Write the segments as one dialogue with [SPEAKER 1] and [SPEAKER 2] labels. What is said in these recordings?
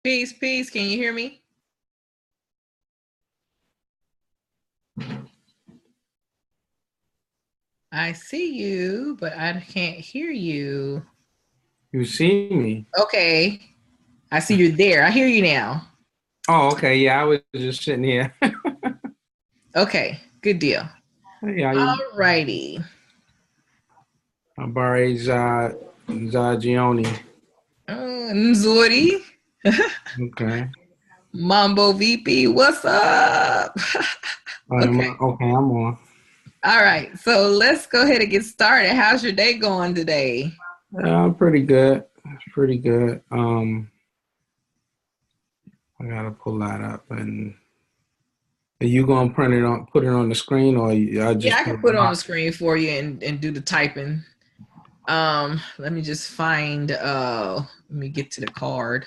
[SPEAKER 1] Peace, peace. Can you hear me? I see you, but I can't hear you.
[SPEAKER 2] You see me?
[SPEAKER 1] Okay. I see you're there. I hear you now.
[SPEAKER 2] Oh, okay. Yeah, I was just sitting here.
[SPEAKER 1] Okay. Good deal.
[SPEAKER 2] Hey, how you?
[SPEAKER 1] All righty.
[SPEAKER 2] Habari za jioni.
[SPEAKER 1] Nzuri.
[SPEAKER 2] Okay.
[SPEAKER 1] Mambo VP. What's up? Okay.
[SPEAKER 2] Okay, I'm on.
[SPEAKER 1] All right. So let's go ahead and get started. How's your day going today?
[SPEAKER 2] Pretty good. It's pretty good. I gotta pull that up, and are you gonna put it on the screen, or I
[SPEAKER 1] Yeah,
[SPEAKER 2] just
[SPEAKER 1] I
[SPEAKER 2] put
[SPEAKER 1] can
[SPEAKER 2] it
[SPEAKER 1] put it on
[SPEAKER 2] up?
[SPEAKER 1] the screen for you and do the typing. Let me just find let me get to the card.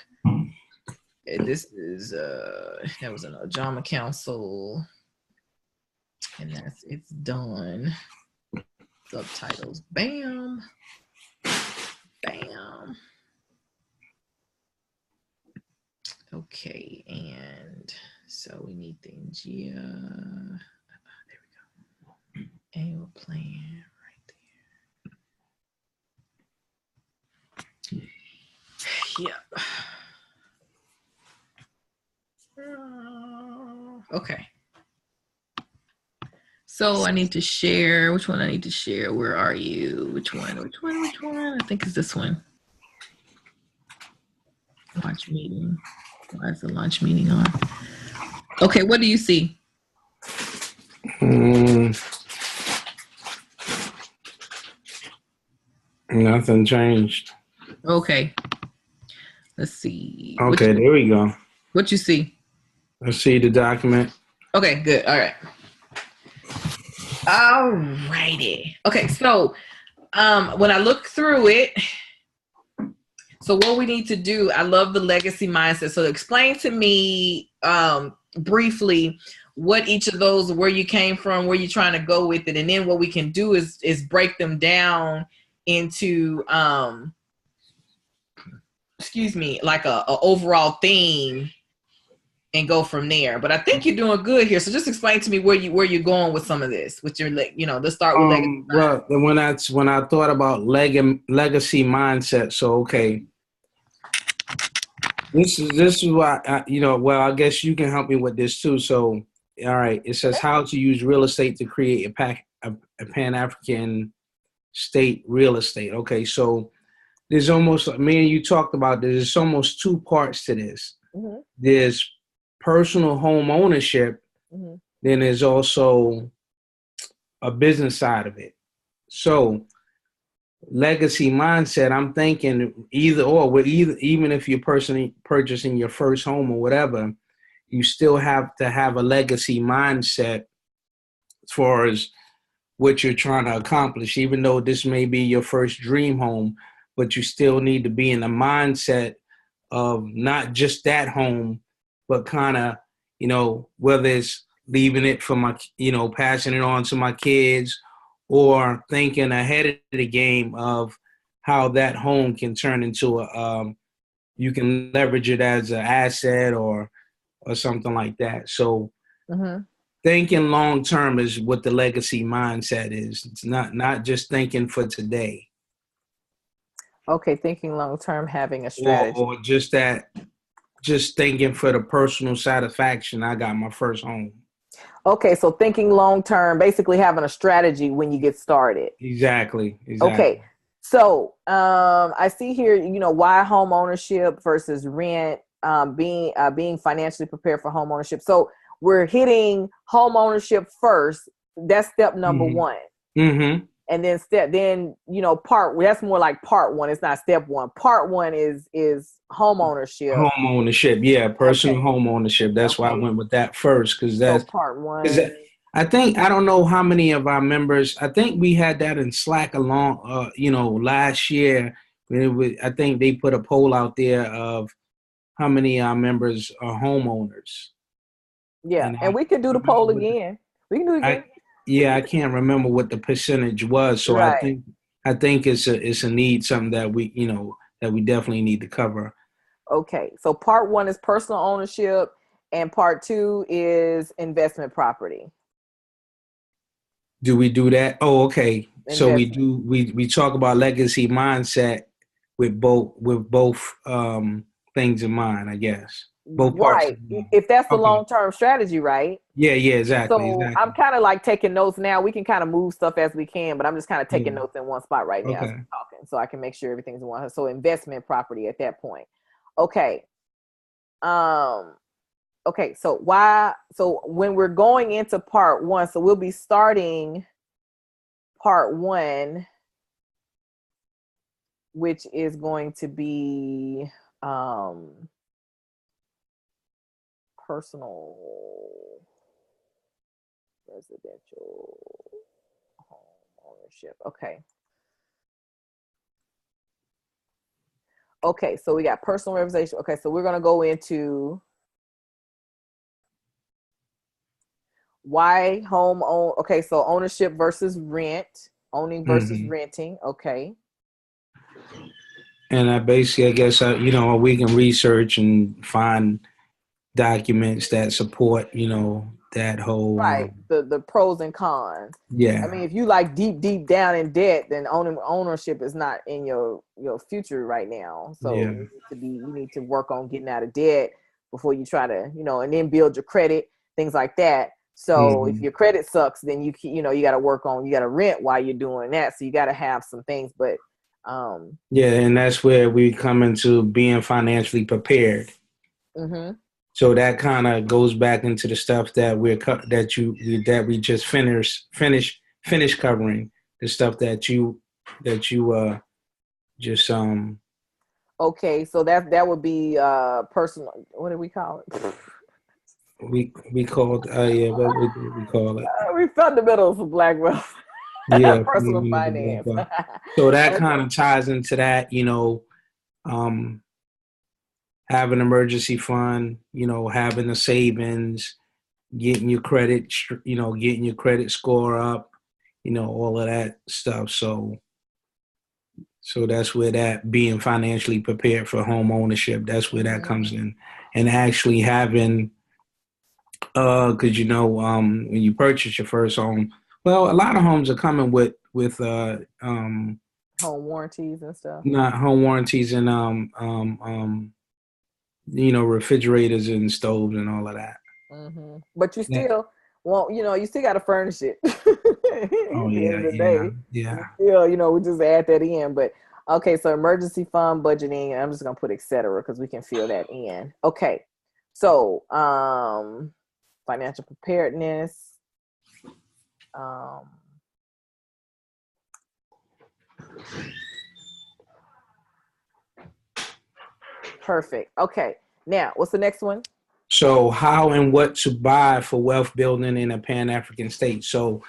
[SPEAKER 1] This is that was an Ajama Council, and it's done. Subtitles, bam, bam. Okay, and so we need the Gia. There we go. Annual plan right there. Yep. Okay. So I need to share. Which one I need to share? Where are you? Which one? Which one? Which one? I think it's this one. Launch meeting. Why is the launch meeting on? Okay, what do you see?
[SPEAKER 2] Nothing changed.
[SPEAKER 1] Okay. Let's see.
[SPEAKER 2] Okay, there we go.
[SPEAKER 1] What you see?
[SPEAKER 2] Let's see the document.
[SPEAKER 1] Okay, good. All right. All righty. Okay, so when I look through it, so what we need to do, I love the legacy mindset. So explain to me briefly what each of those, where you came from, where you're trying to go with it, and then what we can do is break them down into like a overall theme and go from there. But I think you're doing good here. So just explain to me where you're going with some of this. With your, let's start with legacy.
[SPEAKER 2] Well, when I thought about legacy mindset, so okay, this is why well, I guess you can help me with this too. So, all right, it says how to use real estate to create a Pan-African state real estate. Okay, so there's almost, me and you talked about this, there's almost two parts to this. Mm-hmm. There's personal home ownership, mm-hmm. Then there's also a business side of it. So legacy mindset, I'm thinking either or, with even if you're personally purchasing your first home or whatever, you still have to have a legacy mindset as far as what you're trying to accomplish. Even though this may be your first dream home, but you still need to be in the mindset of not just that home, but kind of, whether it's leaving it for my, passing it on to my kids, or thinking ahead of the game of how that home can turn into you can leverage it as an asset or something like that. So thinking long term is what the legacy mindset is. It's not just thinking for today.
[SPEAKER 1] Okay, thinking long term, having a strategy.
[SPEAKER 2] Or just thinking for the personal satisfaction. I got my first home.
[SPEAKER 1] Okay, so thinking long term, basically having a strategy when you get started.
[SPEAKER 2] Exactly.
[SPEAKER 1] Okay, so I see here, why home ownership versus rent, being financially prepared for home ownership. So we're hitting home ownership first. That's step number one. Mm-hmm. And then that's more like part one. It's not step one. Part one is home ownership.
[SPEAKER 2] Home ownership, yeah, personal home ownership. That's why I went with that first, because that's
[SPEAKER 1] part one.
[SPEAKER 2] I think, I don't know how many of our members, I think we had that in Slack along, last year. I think they put a poll out there of how many of our members are homeowners.
[SPEAKER 1] Yeah, and we could do the poll again. We can do it again.
[SPEAKER 2] I can't remember what the percentage was. So right. I think it's a need, something that we definitely need to cover.
[SPEAKER 1] Okay, so part one is personal ownership, and part two is investment property.
[SPEAKER 2] Do we do that? Oh, okay. So we
[SPEAKER 1] Investment.
[SPEAKER 2] do we talk about legacy mindset with both things in mind, I guess. Both parts
[SPEAKER 1] Right.
[SPEAKER 2] in mind.
[SPEAKER 1] If that's the
[SPEAKER 2] Okay.
[SPEAKER 1] long term strategy, right?
[SPEAKER 2] Yeah, yeah, exactly,
[SPEAKER 1] So I'm
[SPEAKER 2] exactly.
[SPEAKER 1] kind of like taking notes now. We can kind of move stuff as we can, but I'm just kind of taking
[SPEAKER 2] Yeah.
[SPEAKER 1] notes in one spot right now as
[SPEAKER 2] Okay.
[SPEAKER 1] we're talking, so I can make sure everything's in one. So investment property at that point. Okay. Um. Okay. So why? So when we're going into part one, so we'll be starting part one, which is going to be personal residential home ownership. Okay. Okay, so we got personal representation. Okay, so we're gonna go into why home own. Okay, so ownership versus rent, owning versus
[SPEAKER 2] Hmm.
[SPEAKER 1] renting. Okay,
[SPEAKER 2] And I basically, I guess, we can research and find documents that support, that whole,
[SPEAKER 1] right. The pros and cons. I
[SPEAKER 2] yeah,
[SPEAKER 1] mean, if you like deep down in debt, then ownership is not in your future right now. So
[SPEAKER 2] yeah.
[SPEAKER 1] you need to work on getting out of debt before you try to and then build your credit, things like that. So if
[SPEAKER 2] Hmm.
[SPEAKER 1] your credit sucks, then you got to you got to rent while you're doing that. So you got to have some things, but
[SPEAKER 2] Yeah, and that's where we come into being financially prepared.
[SPEAKER 1] mhm.
[SPEAKER 2] So that kind of goes back into the stuff that that we just finish covering, the stuff that you just
[SPEAKER 1] Okay, so that would be personal. What do we call it?
[SPEAKER 2] we called, yeah, what would we call it?
[SPEAKER 1] We fundamentals of black wealth.
[SPEAKER 2] Yeah,
[SPEAKER 1] Personal finance.
[SPEAKER 2] so that
[SPEAKER 1] Okay.
[SPEAKER 2] kind of ties into that, um, have an emergency fund, having a savings, getting your credit, getting your credit score up, all of that stuff. So that's where that being financially prepared for home ownership, that's where that
[SPEAKER 1] Mhm.
[SPEAKER 2] comes in. And actually having, because when you purchase your first home, well, a lot of homes are coming with
[SPEAKER 1] Home warranties and stuff.
[SPEAKER 2] not home warranties and refrigerators and stoves and all of that.
[SPEAKER 1] But you
[SPEAKER 2] Yeah.
[SPEAKER 1] still want, you still got to furnish it. At
[SPEAKER 2] Oh
[SPEAKER 1] the end
[SPEAKER 2] yeah,
[SPEAKER 1] of the
[SPEAKER 2] yeah,
[SPEAKER 1] day,
[SPEAKER 2] yeah.
[SPEAKER 1] you still, we just add that in. But okay, so emergency fund budgeting, and I'm just gonna put etc. because we can fill that in. Okay, so financial preparedness. Um, Perfect. Okay, now what's the next one?
[SPEAKER 2] So how and what to buy for wealth building in a Pan African state. So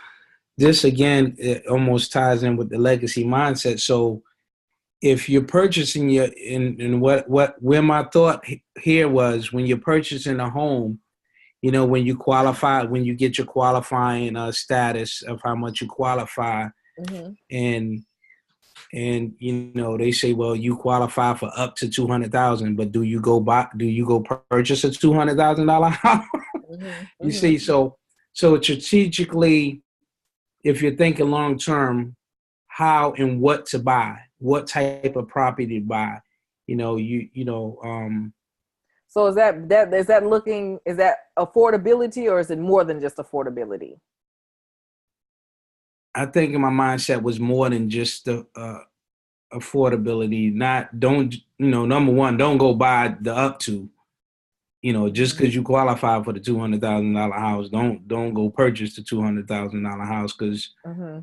[SPEAKER 2] this again, it almost ties in with the legacy mindset. So if you're purchasing and where my thought here was, when you're purchasing a home, when you get your qualifying status of how much you qualify,
[SPEAKER 1] Mm-hmm.
[SPEAKER 2] and they say, well, you qualify for up to 200,000, but do you go purchase a $200,000 house?
[SPEAKER 1] Mm-hmm.
[SPEAKER 2] You
[SPEAKER 1] Mm-hmm.
[SPEAKER 2] see, so strategically, if you're thinking long term, how and what to buy, what type of property to buy,
[SPEAKER 1] So is that affordability, or is it more than just affordability?
[SPEAKER 2] I think in my mindset was more than just the affordability. Not don't Number one, don't go buy the up to. Just
[SPEAKER 1] Mm-hmm.
[SPEAKER 2] because you qualify for the $200,000 house, don't go purchase the $200,000 house. Because
[SPEAKER 1] Mm-hmm.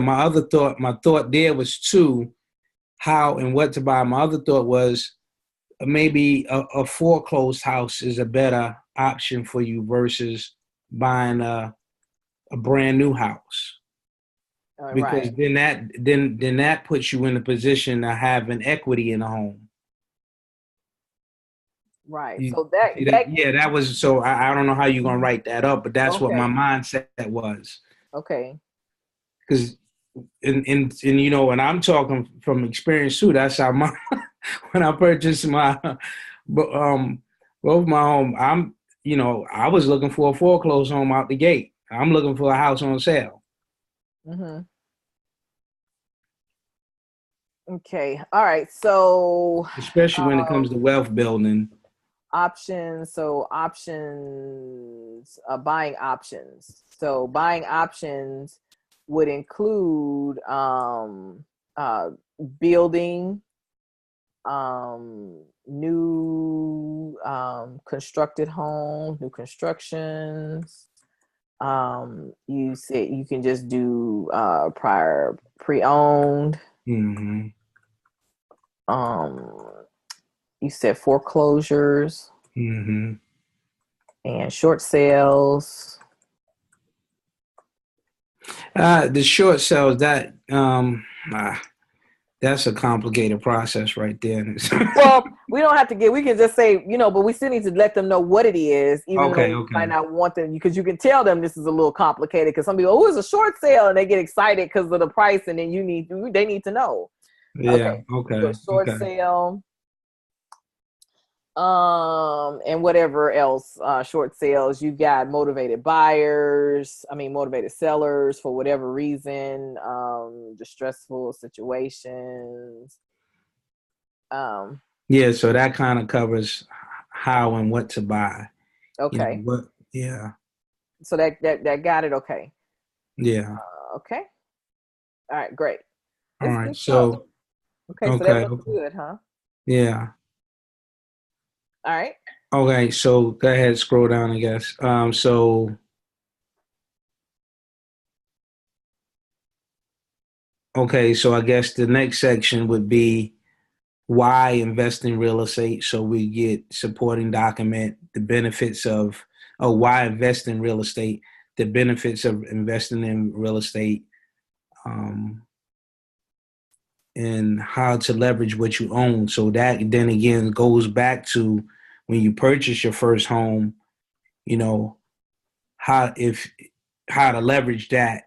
[SPEAKER 2] my thought there was too, how and what to buy. My other thought was maybe a foreclosed house is a better option for you versus buying a brand new house,
[SPEAKER 1] All
[SPEAKER 2] because
[SPEAKER 1] right.
[SPEAKER 2] then that puts you in a position to have an equity in a home.
[SPEAKER 1] Right.
[SPEAKER 2] You
[SPEAKER 1] So
[SPEAKER 2] see
[SPEAKER 1] that
[SPEAKER 2] that?
[SPEAKER 1] that
[SPEAKER 2] Yeah, that was so. I don't know how you're gonna write that up, but that's what my
[SPEAKER 1] okay.
[SPEAKER 2] mindset was.
[SPEAKER 1] Okay.
[SPEAKER 2] Because and you know, and I'm talking from experience too. That's how my when I purchased my both my home, I was looking for a foreclosed home out the gate. I'm looking for a house on sale.
[SPEAKER 1] Mm-hmm. Okay. All right. So
[SPEAKER 2] Especially when it comes to wealth building.
[SPEAKER 1] options. So options, buying options. So buying options would include building new constructed homes, new constructions. You said you can just do prior pre-owned.
[SPEAKER 2] Mm-hmm.
[SPEAKER 1] You said foreclosures
[SPEAKER 2] Mm-hmm.
[SPEAKER 1] and short sales.
[SPEAKER 2] The short sales that's a complicated process right there.
[SPEAKER 1] Well, we don't have to we can just say, but we still need to let them know what it is, even though we might
[SPEAKER 2] Okay.
[SPEAKER 1] not want them, because you can tell them this is a little complicated, because some people, oh, it's a short sale, and they get excited because of the price, and then they need to know. Okay.
[SPEAKER 2] Yeah.
[SPEAKER 1] So short sale, and whatever else, short sales. You got motivated sellers for whatever reason, distressful situations.
[SPEAKER 2] Yeah, so that kind of covers how and what to buy.
[SPEAKER 1] Okay.
[SPEAKER 2] Yeah.
[SPEAKER 1] So that got it. Okay.
[SPEAKER 2] Yeah.
[SPEAKER 1] Okay. All right. Great.
[SPEAKER 2] All
[SPEAKER 1] It's
[SPEAKER 2] right.
[SPEAKER 1] good stuff.
[SPEAKER 2] So
[SPEAKER 1] Okay. So that
[SPEAKER 2] okay.
[SPEAKER 1] looks good, huh?
[SPEAKER 2] Yeah.
[SPEAKER 1] All right.
[SPEAKER 2] Okay, so go ahead, scroll down, I guess. So I guess the next section would be why invest in real estate. So we get supporting document, the benefits of, why invest in real estate, the benefits of investing in real estate, and how to leverage what you own. So that then again goes back to when you purchase your first home, you know, how to leverage that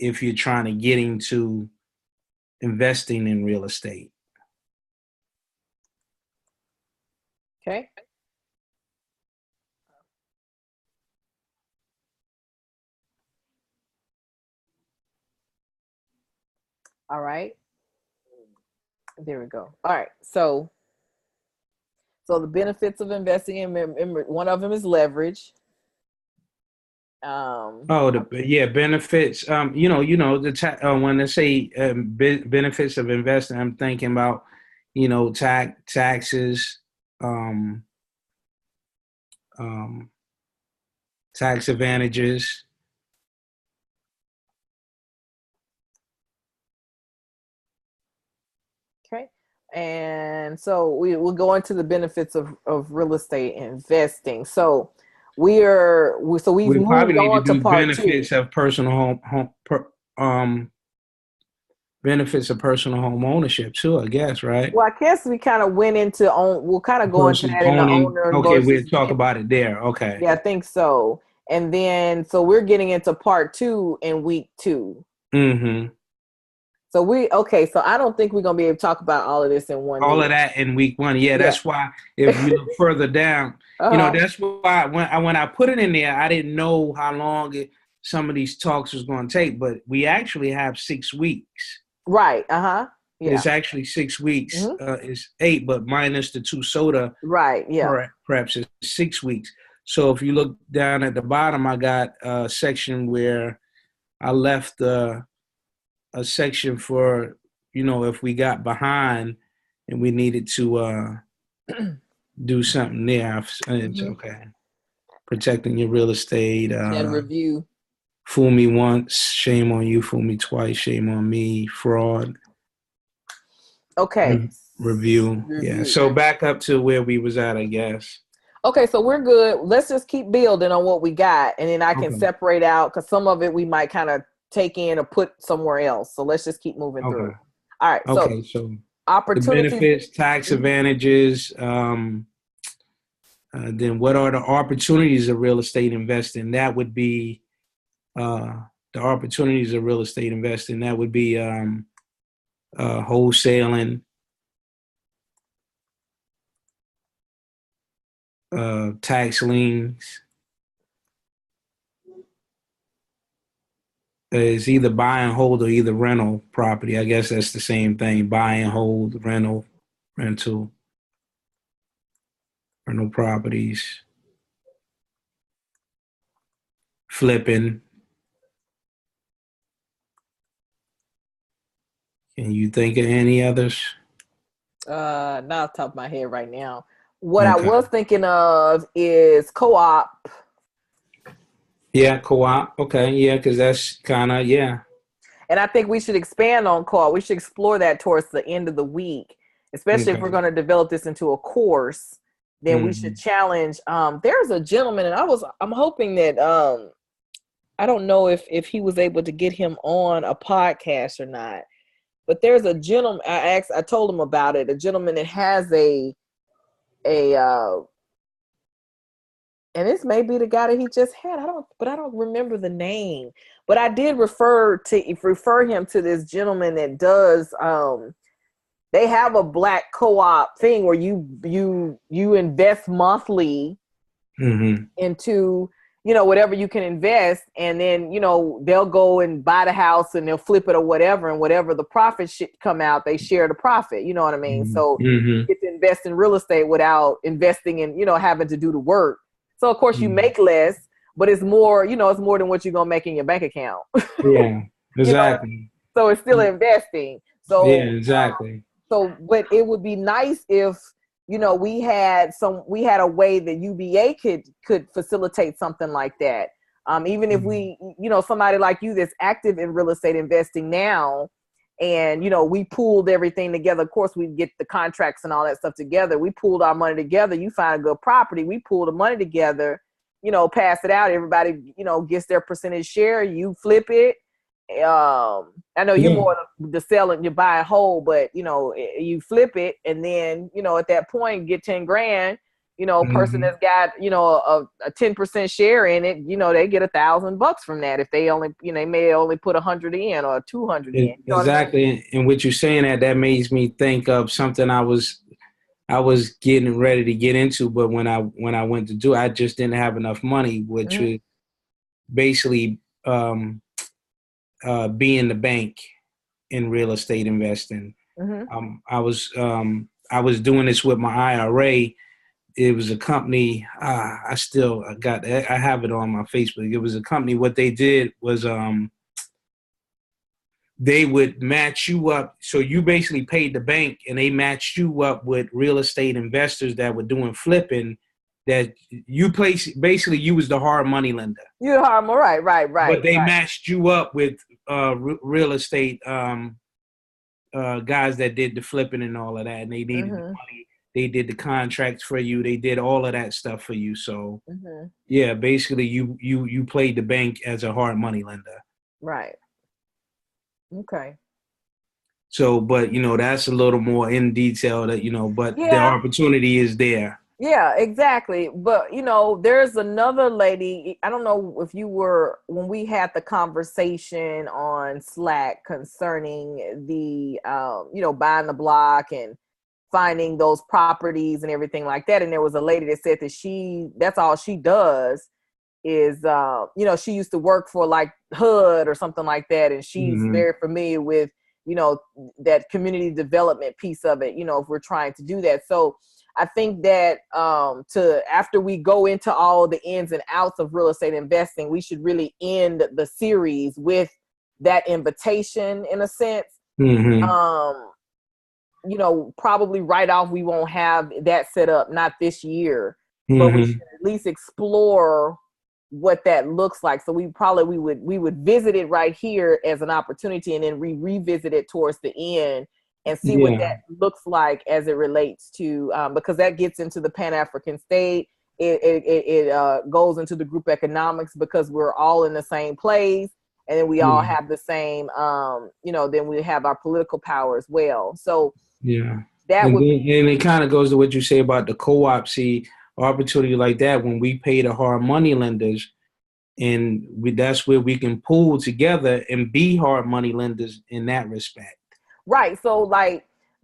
[SPEAKER 2] if you're trying to get into investing in real estate.
[SPEAKER 1] Okay. All right. There we go. All right. So the benefits of investing in, one of them is leverage.
[SPEAKER 2] Benefits. When they say benefits of investing, I'm thinking about, taxes, um, um, tax advantages.
[SPEAKER 1] Okay. And so we will go into the benefits of real estate investing. So we've
[SPEAKER 2] We probably
[SPEAKER 1] moved
[SPEAKER 2] need to
[SPEAKER 1] on to
[SPEAKER 2] do
[SPEAKER 1] part two.
[SPEAKER 2] benefits of personal home ownership too, I guess, right?
[SPEAKER 1] Well, I guess we kind of went into we'll kind of go into
[SPEAKER 2] Versus
[SPEAKER 1] that in the
[SPEAKER 2] owning.
[SPEAKER 1] owner
[SPEAKER 2] Okay, we'll
[SPEAKER 1] versus
[SPEAKER 2] talk
[SPEAKER 1] rent.
[SPEAKER 2] about it there. Okay.
[SPEAKER 1] Yeah, I think so. And then so we're getting into part two in week 2.
[SPEAKER 2] Mm-hmm.
[SPEAKER 1] So so I don't think we're gonna be able to talk about all of this in one
[SPEAKER 2] All
[SPEAKER 1] meeting.
[SPEAKER 2] of that in week 1. Yeah,
[SPEAKER 1] Yeah.
[SPEAKER 2] that's why if you look further down, that's why when I put it in there, I didn't know how long some of these talks was going to take, but we actually have 6 weeks.
[SPEAKER 1] Right. Yeah.
[SPEAKER 2] It's actually 6 weeks.
[SPEAKER 1] Mm-hmm.
[SPEAKER 2] It's 8, but minus the 2 soda.
[SPEAKER 1] Right. Yeah.
[SPEAKER 2] Perhaps it's 6 weeks. So if you look down at the bottom, I got a section where I left a section for, if we got behind and we needed to do something there. It's
[SPEAKER 1] Mm-hmm.
[SPEAKER 2] okay. Protecting your real estate.
[SPEAKER 1] And review.
[SPEAKER 2] Fool me once, shame on you. Fool me twice, shame on me. Fraud.
[SPEAKER 1] Okay.
[SPEAKER 2] Review. Yeah. So back up to where we was at, I guess.
[SPEAKER 1] Okay, so we're good. Let's just keep building on what we got, and then I can separate out, because some of it we might kind of take in or put somewhere else. So let's just keep moving through. All right.
[SPEAKER 2] Okay. So
[SPEAKER 1] opportunities,
[SPEAKER 2] the benefits, tax advantages. Then what are the opportunities of real estate investing? That would be the opportunities of real estate investing. That would be wholesaling, tax liens. It's either buy and hold or either rental property. I guess that's the same thing. Buy and hold, rental properties, flipping. Can you think of any others?
[SPEAKER 1] Not off the top of my head right now. What I
[SPEAKER 2] Okay.
[SPEAKER 1] was thinking of is co-op.
[SPEAKER 2] Yeah, co-op. Okay, yeah, because that's kind of, yeah.
[SPEAKER 1] And I think we should expand on co-op. We should explore that towards the end of the week, especially if we're
[SPEAKER 2] Okay.
[SPEAKER 1] going to develop this into a course. Then we should challenge. There's a gentleman, and I'm hoping that I don't know if he was able to get him on a podcast or not. But there's a gentleman. I told him about it. A gentleman that has a and this may be the guy that he just had. I don't remember the name. But I did refer him to this gentleman that does. They have a black co-op thing where you invest monthly into whatever you can invest, and then they'll go and buy the house and they'll flip it or whatever, and whatever the profit should come out, they share the profit. You know what I mean? So you get to invest in real estate without investing in having to do the work. So of course you make less, but it's more, it's more than what you're gonna make in your bank account.
[SPEAKER 2] Yeah, exactly.
[SPEAKER 1] So it's still investing. So
[SPEAKER 2] yeah, exactly.
[SPEAKER 1] But it would be nice if we had a way that UBA could facilitate something like that. Even if we, somebody like you that's active in real estate investing now, and we pooled everything together. Of course, we get the contracts and all that stuff together. We pooled our money together. You find a good property, we pool the money together. Pass it out. Everybody, gets their percentage share. You flip it. I know you're more the selling, you buy a whole, but you flip it, and then at that point get 10 grand. Person that's got a 10% share in it, they get $1,000 from that if they only they may only put 100 in or 200 in.
[SPEAKER 2] Exactly. I mean? And what you're saying that makes me think of something I was getting ready to get into, but when I went to do it, I just didn't have enough money, which was basically be in the bank in real estate investing. I was doing this with my IRA. It was a company. I have it on my Facebook. It was a company. What they did was they would match you up. So you basically paid the bank, and they matched you up with real estate investors that were doing flipping. That you basically you was the hard money lender.
[SPEAKER 1] You're the hard money, right.
[SPEAKER 2] But they matched you up with real estate guys that did the flipping and all of that, and they needed the money. They did the contracts for you. They did all of that stuff for you. So yeah, basically you played the bank as a hard money lender.
[SPEAKER 1] Right. Okay.
[SPEAKER 2] So, but that's a little more in detail that but the opportunity is there.
[SPEAKER 1] Yeah, exactly. But there's another lady. I don't know if you were when we had the conversation on Slack concerning the buying the block and finding those properties and everything like that. And there was a lady that said that that's all she does is she used to work for like HUD or something like that, and she's very familiar with that community development piece of it, if we're trying to do that. So I think that after we go into all the ins and outs of real estate investing, we should really end the series with that invitation in a sense. Probably right off we won't have that set up, not this year, but we should at least explore what that looks like. So we would visit it right here as an opportunity, and then revisit it towards the end and see what that looks like as it relates to because that gets into the Pan-African state. It goes into the group economics because we're all in the same place, and then we all have the same then we have our political power as well. So and it
[SPEAKER 2] kind of goes to what you say about the co-op. See, opportunity like that, when we pay the hard money lenders, that's where we can pool together and be hard money lenders in that respect.
[SPEAKER 1] Right. So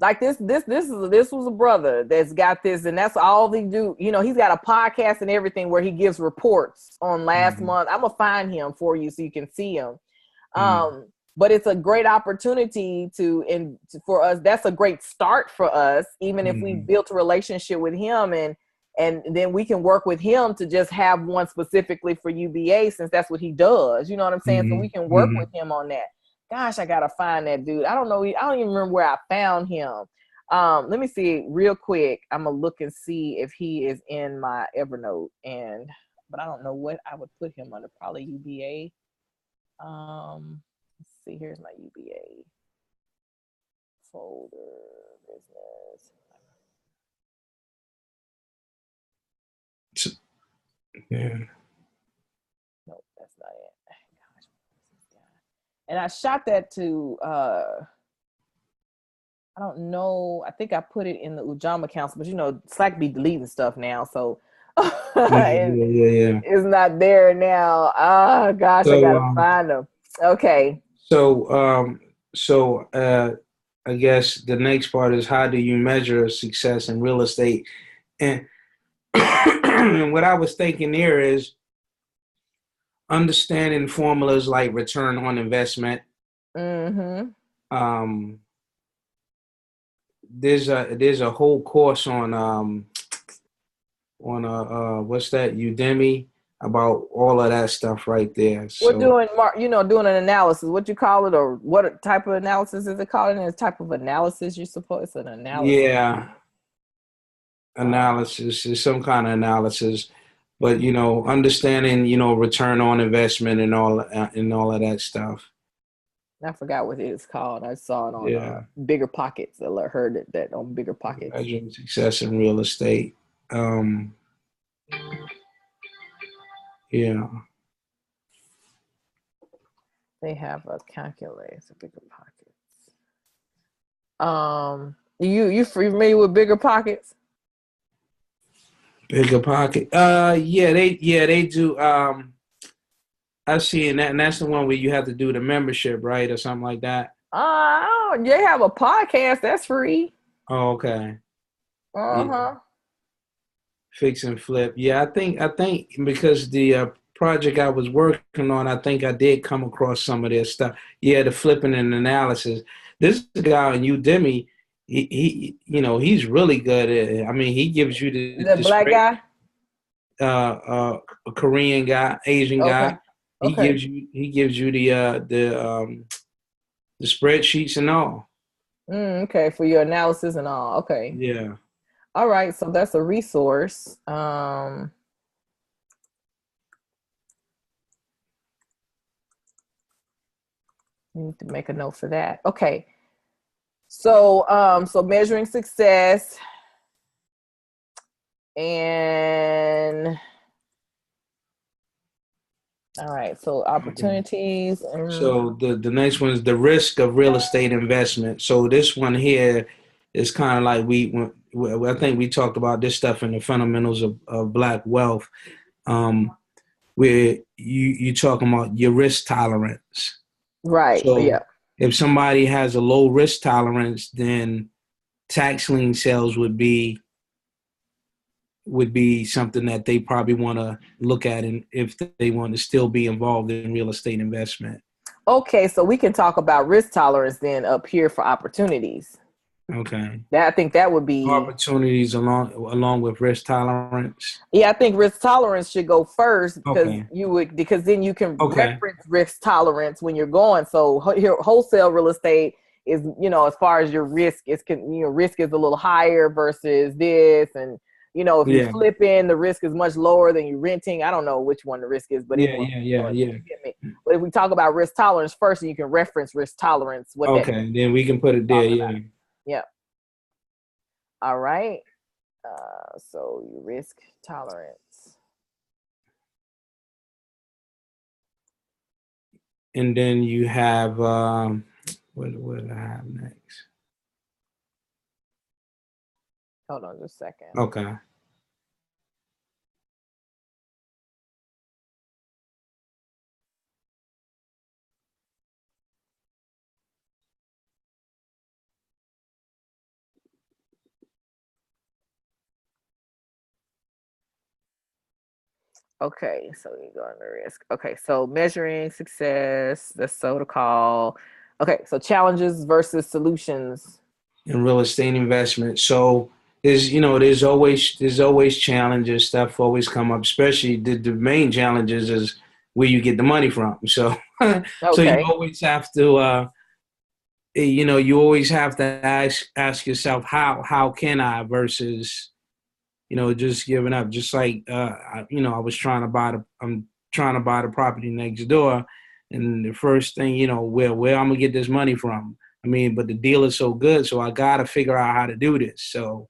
[SPEAKER 1] this was a brother that's got this, and that's all he do. You know, he's got a podcast and everything where he gives reports on last month. I'm gonna find him for you so you can see him. But it's a great opportunity for us. That's a great start for us, even if we built a relationship with him, and then we can work with him to just have one specifically for UBA, since that's what he does. You know what I'm saying? So we can work with him on that. Gosh, I gotta find that dude. I don't know. I don't even remember where I found him. Let me see real quick. I'm gonna look and see if he is in my Evernote, but I don't know what I would put him under. Probably UBA. Let's see. Here's my UBA folder. Business.
[SPEAKER 2] Yeah.
[SPEAKER 1] Nope, that's not it. Gosh, and I shot that to I don't know. I think I put it in the Ujama Council, but you know, Slack be deleting stuff now, so
[SPEAKER 2] Yeah.
[SPEAKER 1] it's not there now. Ah, gosh, I gotta find them. Okay.
[SPEAKER 2] So I guess the next part is, how do you measure success in real estate? And, and what I was thinking there is understanding formulas like return on investment. There's a whole course on what's that, Udemy, about all of that stuff right there. So
[SPEAKER 1] we're doing an analysis. What you call it, or what type of analysis is it called? And it's type of analysis you suppose it's an analysis.
[SPEAKER 2] Yeah, analysis is some kind of analysis, but you know, understanding, you know, return on investment and all of that stuff.
[SPEAKER 1] I forgot what it's called. I saw it on Bigger Pockets. I heard that on Bigger Pockets.
[SPEAKER 2] Measuring success in real estate. Yeah.
[SPEAKER 1] They have a calculator, Bigger Pockets. You familiar with Bigger Pockets?
[SPEAKER 2] Bigger Pocket. Yeah, they do. I see, and that's the one where you have to do the membership, right, or something like that.
[SPEAKER 1] They have a podcast that's free.
[SPEAKER 2] Oh, okay. Yeah. Fix and flip. Yeah, I think because the project I was working on, I think I did come across some of their stuff. Yeah, the flipping and analysis. This guy on Udemy, he you know, he's really good at it. I mean, he gives you
[SPEAKER 1] the black guy,
[SPEAKER 2] a Korean guy, Asian guy. He gives you the spreadsheets and all.
[SPEAKER 1] Okay, for your analysis and all. Okay.
[SPEAKER 2] Yeah.
[SPEAKER 1] All right, so that's a resource. You need to make a note for that. Okay. So so measuring success, and all right, so opportunities.
[SPEAKER 2] So the next one is the risk of real estate investment. So this one here is kind of like I think we talked about this stuff in the fundamentals of Black wealth, where you talking about your risk tolerance.
[SPEAKER 1] Right.
[SPEAKER 2] So
[SPEAKER 1] yeah.
[SPEAKER 2] If somebody has a low risk tolerance, then tax lien sales would be something that they probably want to look at, and if they want to still be involved in real estate investment.
[SPEAKER 1] Okay, so we can talk about risk tolerance then up here for opportunities.
[SPEAKER 2] Okay.
[SPEAKER 1] I think that would be
[SPEAKER 2] opportunities along with risk tolerance.
[SPEAKER 1] Yeah, I think risk tolerance should go first, because then you can reference risk tolerance when you're going. So here, wholesale real estate is, you know, as far as your risk is, risk is a little higher versus this, and you know, if you flip in, the risk is much lower than you renting. I don't know which one the risk is, but
[SPEAKER 2] yeah.
[SPEAKER 1] But if we talk about risk tolerance first, you can reference risk tolerance.
[SPEAKER 2] Then we can put it there.
[SPEAKER 1] Yeah. All right. So your risk tolerance.
[SPEAKER 2] And then you have what do I have next?
[SPEAKER 1] Hold on just a second.
[SPEAKER 2] Okay.
[SPEAKER 1] Okay, so you go under risk. Okay, so measuring success, that's so to call. Okay, so challenges versus solutions.
[SPEAKER 2] in real estate investment. So there's always challenges. Stuff always come up. Especially the main challenges is where you get the money from. So so you
[SPEAKER 1] Okay.
[SPEAKER 2] always have to you always have to ask yourself how can I versus just giving up. Just like I was trying to I'm trying to buy the property next door, and the first thing where I'm gonna get this money from. I mean, but the deal is so good, so I gotta figure out how to do this. So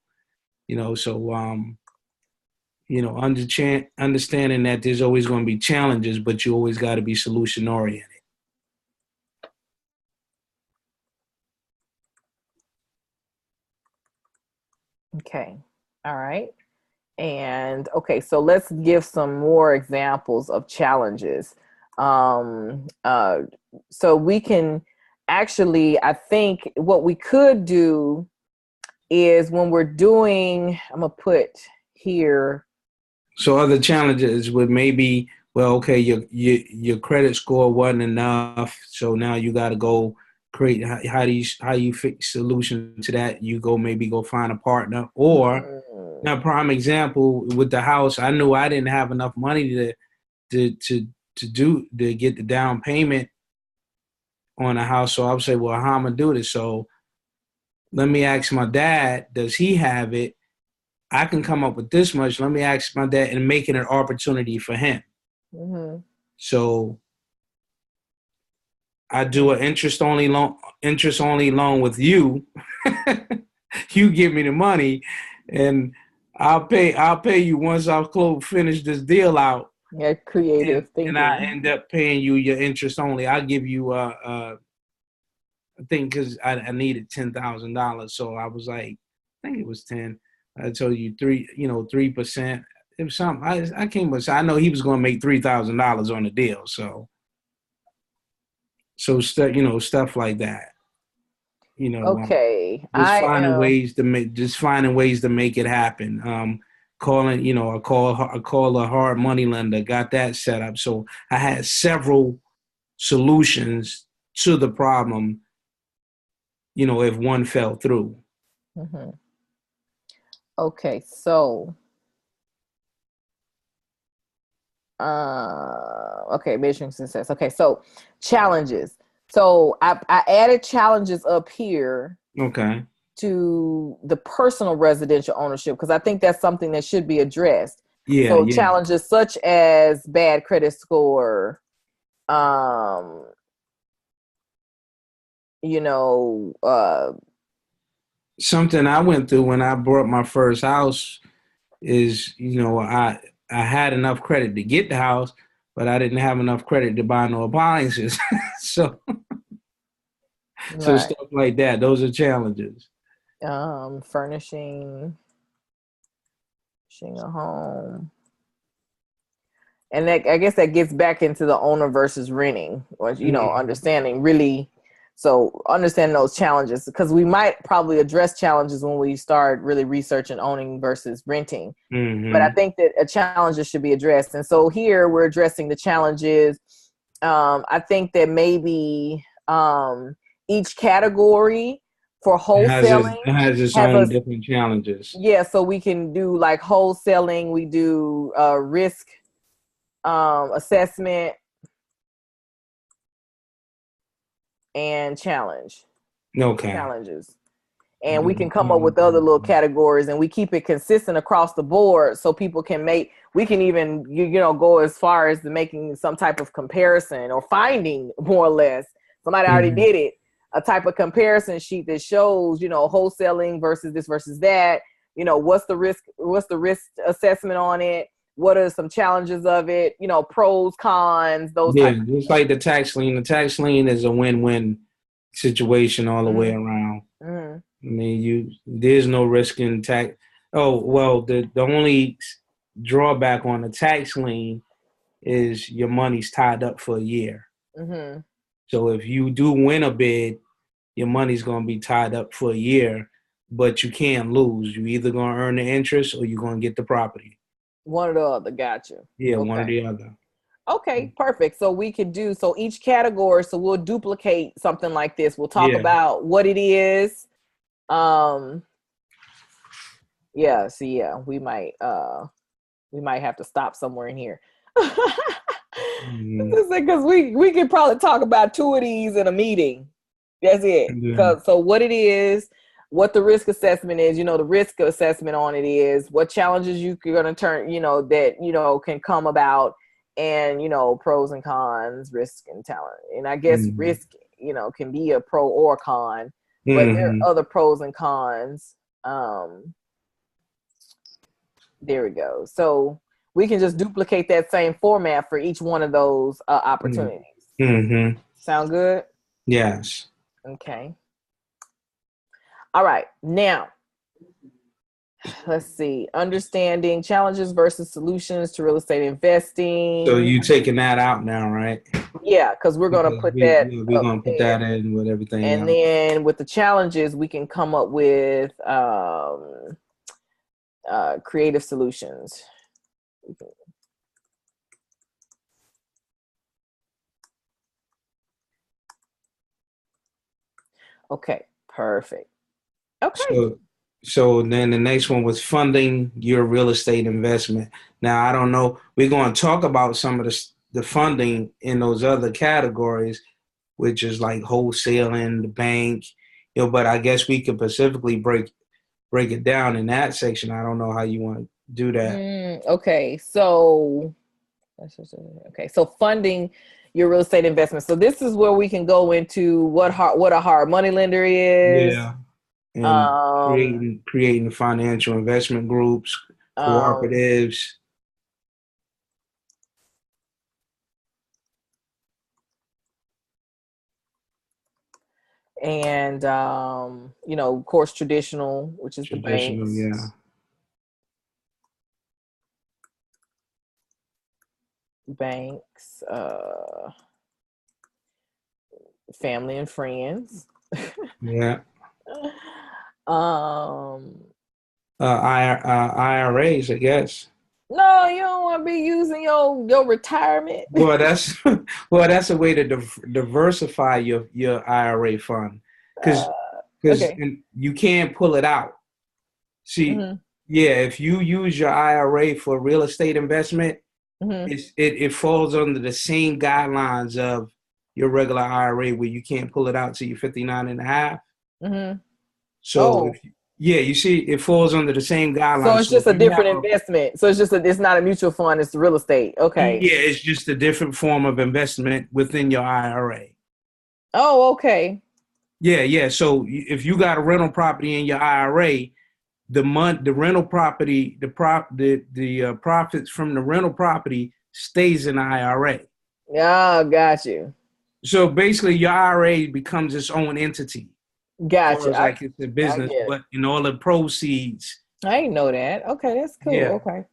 [SPEAKER 2] understanding that there's always going to be challenges, but you always got to be solution oriented.
[SPEAKER 1] Okay. All right. And okay, so let's give some more examples of challenges. Um, uh, so we can actually, I think what we could do is when we're doing, I'm gonna put here.
[SPEAKER 2] So other challenges would maybe, well, okay, your credit score wasn't enough, so now you got to go create how do you fix solution to that? You maybe go find a partner, or
[SPEAKER 1] Mm,
[SPEAKER 2] now prime example with the house. I knew I didn't have enough money to to to get the down payment on a house, so I would say, well, how am I gonna do this? So let me ask my dad, does he have it? I can come up with this much. Let me ask my dad and make it an opportunity for him.
[SPEAKER 1] mhm.
[SPEAKER 2] So I do an interest only loan with you. You give me the money, and I'll pay you once I've finish this deal out,
[SPEAKER 1] Yeah,
[SPEAKER 2] and
[SPEAKER 1] creative
[SPEAKER 2] I
[SPEAKER 1] thinking.
[SPEAKER 2] end up paying you your interest only. I'll give you I think because I needed $10,000, so I was like, I think it was 10. I told you 3%. It was something. I came with. I know he was going to make $3,000 on the deal. So stuff like that.
[SPEAKER 1] Okay,
[SPEAKER 2] Just
[SPEAKER 1] I
[SPEAKER 2] finding
[SPEAKER 1] am.
[SPEAKER 2] ways to make it happen. Calling, I call a hard money lender. Got that set up. So I had several solutions to the problem. If one fell through.
[SPEAKER 1] Mhm. Okay, so okay, measuring success. Okay, so challenges. So I added challenges up here
[SPEAKER 2] Okay.
[SPEAKER 1] to the personal residential ownership because I think that's something that should be addressed.
[SPEAKER 2] Yeah,
[SPEAKER 1] So
[SPEAKER 2] yeah.
[SPEAKER 1] challenges such as bad credit score, um, you know,
[SPEAKER 2] Something I went through when I bought my first house is, I had enough credit to get the house, but I didn't have enough credit to buy no appliances. so so
[SPEAKER 1] right,
[SPEAKER 2] stuff like that. Those are challenges.
[SPEAKER 1] furnishing, furnishing a home. And that, I guess that gets back into the owner versus renting, or
[SPEAKER 2] Mm-hmm.
[SPEAKER 1] understanding really. So understanding those challenges because we might probably address challenges when we start really researching owning versus renting. But I
[SPEAKER 2] Mm-hmm.
[SPEAKER 1] think that a challenges should be addressed, and so here we're addressing the challenges. I think that maybe each category for
[SPEAKER 2] It
[SPEAKER 1] wholesaling
[SPEAKER 2] has its
[SPEAKER 1] have
[SPEAKER 2] own
[SPEAKER 1] a
[SPEAKER 2] different challenges.
[SPEAKER 1] yeah. So we can do like wholesaling. We do risk assessment and
[SPEAKER 2] Okay.
[SPEAKER 1] challenges, and we can come up with other little categories, and we keep it consistent across the board so people can make, we can even go as far as to making some type of comparison or finding more or less somebody already
[SPEAKER 2] Mm-hmm.
[SPEAKER 1] did it, a type of comparison sheet that shows wholesaling versus this versus that, what's the risk assessment on it, what are some challenges of it, pros, cons, those
[SPEAKER 2] Yeah,
[SPEAKER 1] type of
[SPEAKER 2] just like the tax lien. The tax lien is a win-win situation all the way
[SPEAKER 1] things.
[SPEAKER 2] around.
[SPEAKER 1] Mm-hmm.
[SPEAKER 2] I mean, there's no risk in tax. Oh well, the only drawback on the tax lien is your money's tied up for a year.
[SPEAKER 1] Mm-hmm.
[SPEAKER 2] So if you do win a bid, your money's gonna be tied up for a year, but you can't lose. You either gonna earn the interest or you're gonna get the property.
[SPEAKER 1] One or the other. Gotcha.
[SPEAKER 2] Yeah, one or
[SPEAKER 1] Okay.
[SPEAKER 2] the other.
[SPEAKER 1] Okay, perfect. So we could do so each category. So we'll duplicate something like this. We'll talk
[SPEAKER 2] Yeah.
[SPEAKER 1] about what it is. Um, yeah. So yeah, we might have to stop somewhere in here.
[SPEAKER 2] Mhm.
[SPEAKER 1] Because we could probably talk about two of these in a meeting. That's it.
[SPEAKER 2] Yeah.
[SPEAKER 1] So what it is, what the risk assessment is, the risk assessment on it is, what challenges you're going to turn, that, can come about, and, pros and cons, risk and talent. And I guess
[SPEAKER 2] Mhm.
[SPEAKER 1] risk, can be a pro or con, but there
[SPEAKER 2] Mhm.
[SPEAKER 1] are other pros and cons. There we go. So we can just duplicate that same format for each one of those opportunities.
[SPEAKER 2] Mhm.
[SPEAKER 1] Sound good?
[SPEAKER 2] Yes.
[SPEAKER 1] Okay. All right. Now, let's see. Understanding challenges versus solutions to real estate
[SPEAKER 2] So
[SPEAKER 1] investing.
[SPEAKER 2] you taking that out now, right?
[SPEAKER 1] Yeah, because we're going to
[SPEAKER 2] Because
[SPEAKER 1] put that
[SPEAKER 2] we're
[SPEAKER 1] up
[SPEAKER 2] gonna put
[SPEAKER 1] there.
[SPEAKER 2] that in with everything
[SPEAKER 1] And
[SPEAKER 2] else.
[SPEAKER 1] then with the challenges, we can come up with creative solutions. Okay, perfect. Okay.
[SPEAKER 2] So then the next one was funding your real estate investment. Now I don't know. We're going to talk about some of the funding in those other categories, which is like wholesaling, the bank, but I guess we could specifically break it down in that section. I don't know how you want to do that.
[SPEAKER 1] Okay, so funding your real estate investment. So this is where we can go into what a hard money lender is.
[SPEAKER 2] Yeah. And
[SPEAKER 1] Um,
[SPEAKER 2] creating financial investment groups,
[SPEAKER 1] um,
[SPEAKER 2] cooperatives.
[SPEAKER 1] and of course, traditional, which is the
[SPEAKER 2] Traditional, yeah.
[SPEAKER 1] banks, banks, family and friends.
[SPEAKER 2] Yeah.
[SPEAKER 1] um,
[SPEAKER 2] IRAs, I guess.
[SPEAKER 1] no, you don't want to be using your retirement.
[SPEAKER 2] Well, that's well, that's a way to diversify your IRA fund, because
[SPEAKER 1] uh,
[SPEAKER 2] because
[SPEAKER 1] okay.
[SPEAKER 2] you can't pull it out. See,
[SPEAKER 1] Hmm.
[SPEAKER 2] yeah, if you use your IRA for real estate investment,
[SPEAKER 1] Hmm.
[SPEAKER 2] it falls under the same guidelines of your regular IRA, where you can't pull it out till you're 59 and a half.
[SPEAKER 1] Hmm.
[SPEAKER 2] So
[SPEAKER 1] Oh,
[SPEAKER 2] if yeah, you see, it falls under the same
[SPEAKER 1] so
[SPEAKER 2] guidelines.
[SPEAKER 1] it's
[SPEAKER 2] So
[SPEAKER 1] just
[SPEAKER 2] if
[SPEAKER 1] a
[SPEAKER 2] you have
[SPEAKER 1] different investment. So it's not a mutual fund. It's real estate. Okay.
[SPEAKER 2] yeah, it's just a different form of investment within your IRA.
[SPEAKER 1] Oh, okay.
[SPEAKER 2] Yeah, yeah. So if you got a rental property in your IRA, the rental property, the profits from the rental property stays in the IRA.
[SPEAKER 1] Yeah, got you.
[SPEAKER 2] So basically, your IRA becomes its own entity, as
[SPEAKER 1] Got
[SPEAKER 2] far
[SPEAKER 1] you.
[SPEAKER 2] as like it's a
[SPEAKER 1] I
[SPEAKER 2] business,
[SPEAKER 1] get it.
[SPEAKER 2] but in all the proceeds,
[SPEAKER 1] I didn't know that. Okay, that's cool.
[SPEAKER 2] yeah,
[SPEAKER 1] Okay.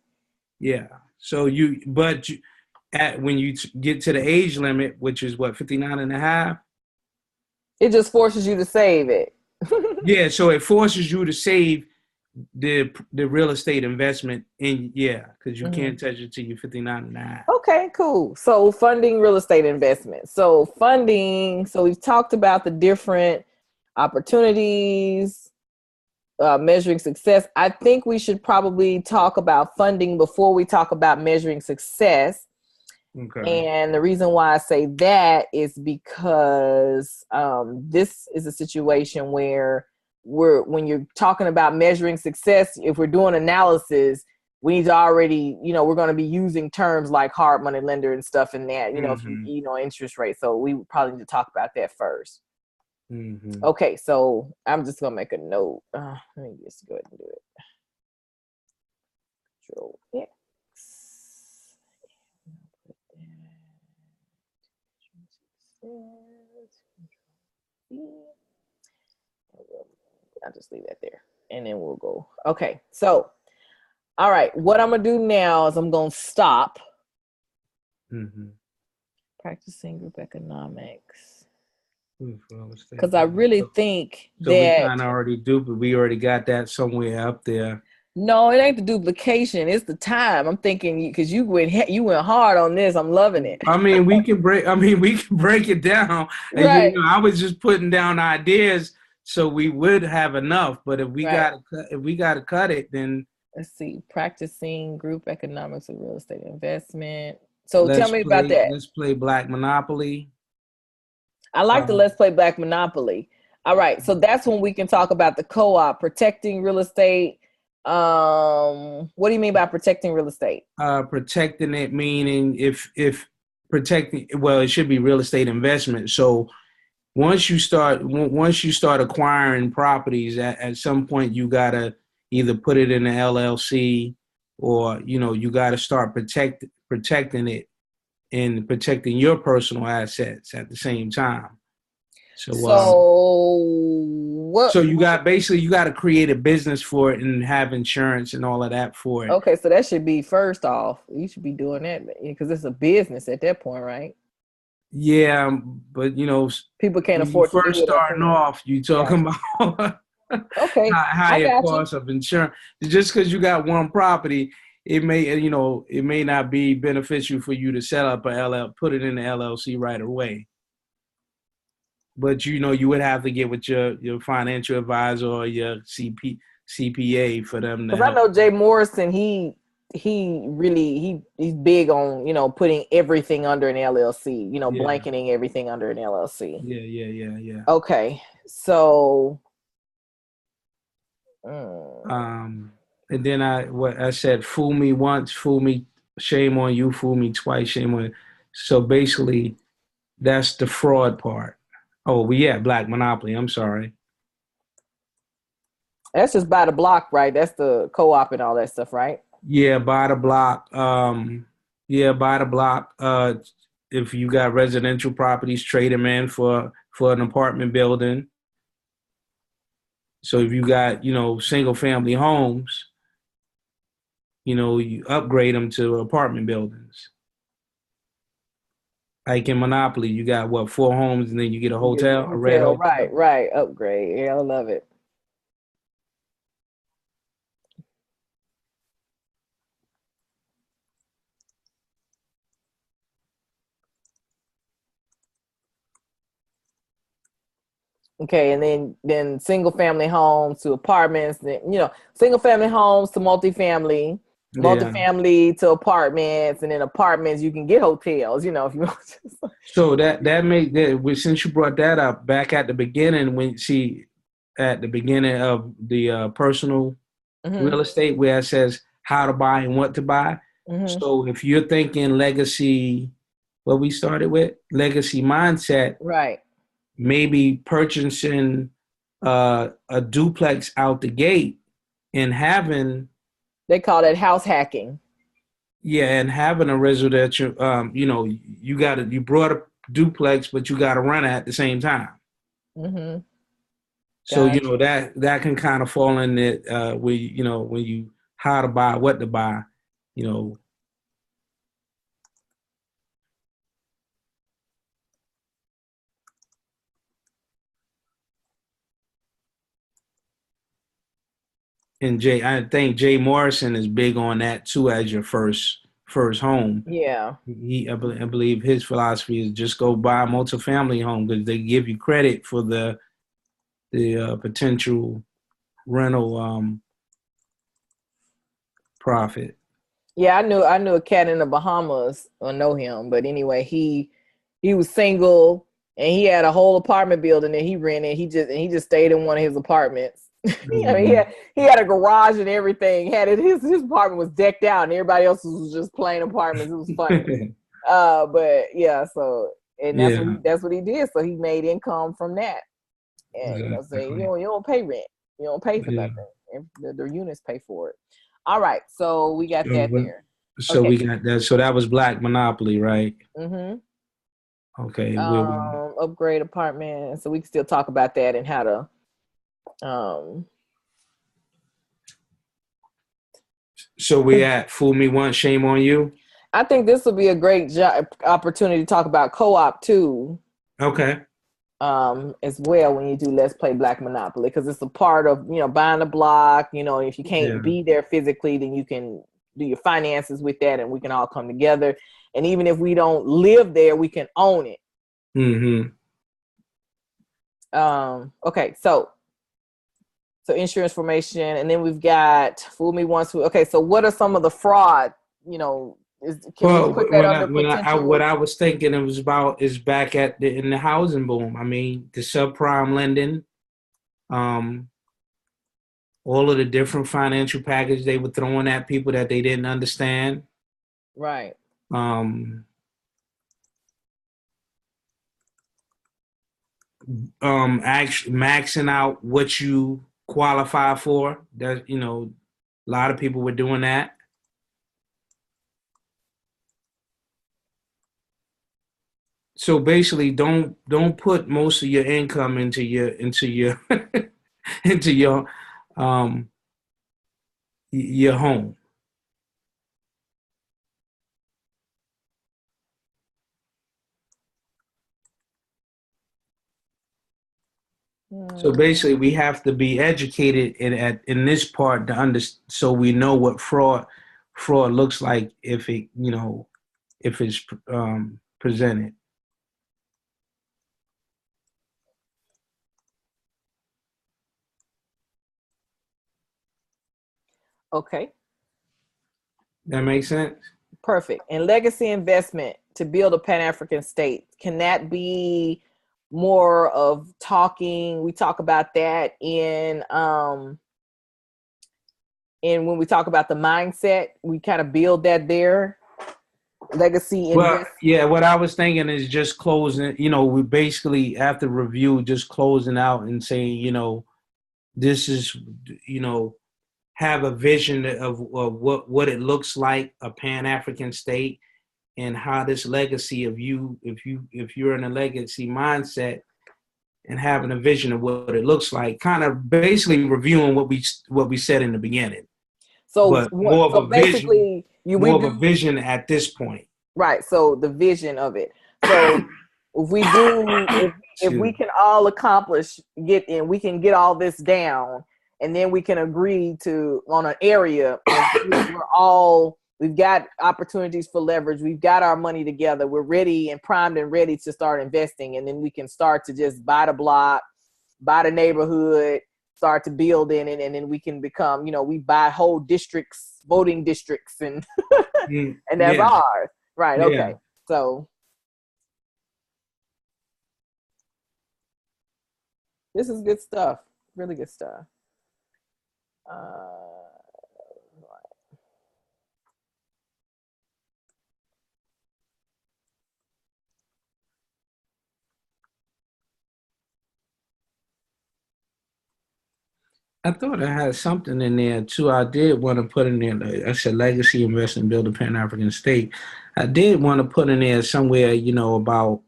[SPEAKER 2] yeah. So when you get to the age limit, which is what, 59 and a half.
[SPEAKER 1] It just forces you to save it.
[SPEAKER 2] Yeah, so it forces you to save the real estate investment in, yeah, because you
[SPEAKER 1] Hmm.
[SPEAKER 2] can't touch it till you're 59 and a half.
[SPEAKER 1] Okay, cool. So funding real estate investment. So funding. So we've talked about the different opportunities, measuring success. I think we should probably talk about funding before we talk about measuring success.
[SPEAKER 2] Okay.
[SPEAKER 1] And the reason why I say that is because this is a situation where when you're talking about measuring success, if we're doing analysis, we need to already, we're going to be using terms like hard money lender and stuff in that, if
[SPEAKER 2] Mm-hmm.
[SPEAKER 1] interest rate. So we probably need to talk about that first.
[SPEAKER 2] Mm-hmm.
[SPEAKER 1] Okay, so I'm just going to make a note. Let me just go ahead and do it. Control X. I'll just leave that there and then we'll go. Okay, so all right, what I'm gonna do now is I'm gonna stop
[SPEAKER 2] Mm-hmm.
[SPEAKER 1] practicing group economics
[SPEAKER 2] Real estate.
[SPEAKER 1] because I really think
[SPEAKER 2] So we
[SPEAKER 1] that
[SPEAKER 2] kind of already do, but we already got that somewhere up there.
[SPEAKER 1] No, it ain't the duplication. It's the time. I'm thinking because you went hard on this. I'm loving it.
[SPEAKER 2] I mean, we can break. I mean, we can break it down. And
[SPEAKER 1] Right.
[SPEAKER 2] I was just putting down ideas so we would have enough. But
[SPEAKER 1] Right.
[SPEAKER 2] if we gotta cut it, then
[SPEAKER 1] Let's see. Practicing group economics of real estate investment. So tell me about that.
[SPEAKER 2] let's play Black Monopoly.
[SPEAKER 1] I like the
[SPEAKER 2] Um,
[SPEAKER 1] Let's Play Black Monopoly. All right. So that's when we can talk about the co-op, protecting real estate. What do you mean by protecting real estate?
[SPEAKER 2] Protecting it meaning if protecting, well, it should be real estate investment. So once you start acquiring properties, at some point you gotta either put it in an LLC, or you gotta start protecting it and protecting your personal assets at the same time.
[SPEAKER 1] So what?
[SPEAKER 2] So you got to create a business for it and have insurance and all of that for it.
[SPEAKER 1] Okay, so that should be first off. You should be doing that because it's a business at that point, right?
[SPEAKER 2] Yeah, but
[SPEAKER 1] people can't
[SPEAKER 2] when you
[SPEAKER 1] afford to do
[SPEAKER 2] first
[SPEAKER 1] it.
[SPEAKER 2] starting off, you talking about
[SPEAKER 1] okay,
[SPEAKER 2] higher cost of insurance. Just because you got one property, it may not be beneficial for you to set up put it in the LLC right away. But you would have to get with your financial advisor or your CPA for them to
[SPEAKER 1] help. Because I know Jay Morrison, he's big on putting everything under an LLC, blanketing everything under an LLC.
[SPEAKER 2] Yeah.
[SPEAKER 1] Okay, so
[SPEAKER 2] and then I said, fool me once, fool me, shame on you, fool me twice, shame on you. So basically, that's the fraud part. Oh, Black Monopoly. I'm sorry.
[SPEAKER 1] That's just by the block, right? That's the co-op and all that stuff, right?
[SPEAKER 2] Yeah, by the block. By the block. If you got residential properties, trade them in for an apartment building. So if you got, single family homes, you upgrade them to apartment buildings. Like in Monopoly, you got 4 homes, and then you get a hotel, a red hotel.
[SPEAKER 1] Right. Upgrade. Yeah, I love it. Okay, and then single family homes to apartments, then single family homes to multifamily to apartments, and then apartments you can get hotels, if you want to.
[SPEAKER 2] So that since you brought that up back at the beginning, at the beginning of the personal real estate, where it says how to buy and what to buy. So if you're thinking legacy, what we started with, legacy mindset,
[SPEAKER 1] right?
[SPEAKER 2] Maybe purchasing a duplex out the gate and having,
[SPEAKER 1] they call that house hacking.
[SPEAKER 2] Yeah, and having a residential, you brought a duplex, but you got to run it at the same time. So that can kind of fall in it when you how to buy, what to buy, And I think Jay Morrison is big on that too, as your first home.
[SPEAKER 1] Yeah.
[SPEAKER 2] I believe his philosophy is just go buy a multifamily home because they give you credit for the potential rental profit.
[SPEAKER 1] Yeah, I knew a cat in the Bahamas. I know him, but anyway, he was single and he had a whole apartment building that he rented. He just stayed in one of his apartments. I mean, he had a garage and everything. His apartment was decked out, and everybody else was just plain apartments. It was funny. But yeah, so that's what he did. So he made income from that. And so you don't pay rent. You don't pay for nothing. And the units pay for it. All right, so we got that there.
[SPEAKER 2] So we got that. So that was Black Monopoly, right? Okay.
[SPEAKER 1] Upgrade apartment. So we can still talk about that and how to.
[SPEAKER 2] So we at fool me once, shame on you.
[SPEAKER 1] I think this will be a great opportunity to talk about co-op too.
[SPEAKER 2] Okay.
[SPEAKER 1] as well when you do Let's Play Black Monopoly, because it's a part of, buying a block. If you can't
[SPEAKER 2] Yeah.
[SPEAKER 1] be there physically, then you can do your finances with that, and we can all come together. And even if we don't live there, we can own it.
[SPEAKER 2] Mm-hmm.
[SPEAKER 1] Okay, so insurance formation, and then we've got fool me once. Okay, so what are some of the fraud? Can we
[SPEAKER 2] Well,
[SPEAKER 1] put that under
[SPEAKER 2] what
[SPEAKER 1] potential?
[SPEAKER 2] I was thinking it was about is back in the housing boom. I mean, the subprime lending, um, all of the different financial package they were throwing at people that they didn't understand.
[SPEAKER 1] Right.
[SPEAKER 2] Um, actually maxing out what you qualify for. That a lot of people were doing that. So basically, don't put most of your income into your into um your home. So
[SPEAKER 1] Hmm.
[SPEAKER 2] basically, we have to be educated in this part so we know what fraud looks like if it's presented.
[SPEAKER 1] Okay.
[SPEAKER 2] That makes sense.
[SPEAKER 1] Perfect. And legacy investment to build a Pan-African state. Can that be more of talking? We talk about that in when we talk about the mindset, we kind of build that there. Legacy
[SPEAKER 2] Well,
[SPEAKER 1] invest.
[SPEAKER 2] yeah, what I was thinking is just closing, we basically after review, just closing out and saying, this is, you know, have a vision of what it looks like, a Pan-African state, and how this legacy of if you're in a legacy mindset and having a vision of what it looks like, kind of basically reviewing what we said in the beginning,
[SPEAKER 1] So
[SPEAKER 2] but
[SPEAKER 1] what so basically you we
[SPEAKER 2] more of a
[SPEAKER 1] do
[SPEAKER 2] vision at this point.
[SPEAKER 1] right. So the vision of it. So if we do if
[SPEAKER 2] Excuse
[SPEAKER 1] we
[SPEAKER 2] me.
[SPEAKER 1] can all accomplish we can get all this down, and then we can agree to on an area, and we've got opportunities for leverage, we've got our money together, we're ready and primed and ready to start investing, and then we can start to just buy the block, buy the neighborhood, start to build in it, and then we can become, we buy whole districts, voting districts, and and that's
[SPEAKER 2] Yeah,
[SPEAKER 1] ours. Right.
[SPEAKER 2] yeah.
[SPEAKER 1] Okay. So this is good stuff. Really good stuff. Uh,
[SPEAKER 2] I thought I had something in there too. I did want to put in there. I said legacy invest and build a Pan African state. I did want to put in there somewhere, about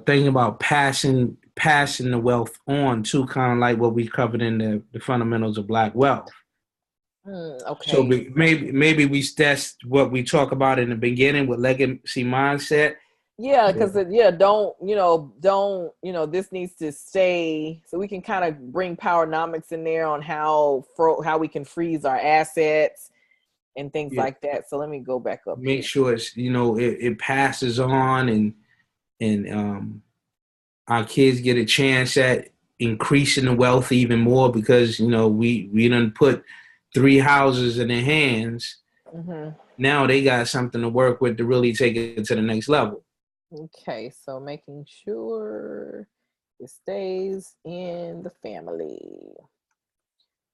[SPEAKER 2] thinking about passing the wealth on too, kind of like what we covered in the fundamentals of Black wealth. So
[SPEAKER 1] okay.
[SPEAKER 2] maybe that's what we talk about in the beginning with legacy mindset.
[SPEAKER 1] Yeah,
[SPEAKER 2] Yeah.
[SPEAKER 1] because don't this needs to stay, so we can kind of bring powernomics in there on how we can freeze our assets and things
[SPEAKER 2] Yeah.
[SPEAKER 1] like that. So let me go back up
[SPEAKER 2] Make
[SPEAKER 1] here.
[SPEAKER 2] sure it's it passes on and our kids get a chance at increasing the wealth even more because we done put three houses in their hands.
[SPEAKER 1] Hmm.
[SPEAKER 2] Now they got something to work with to really take it to the next level.
[SPEAKER 1] Okay, so making sure it stays in the family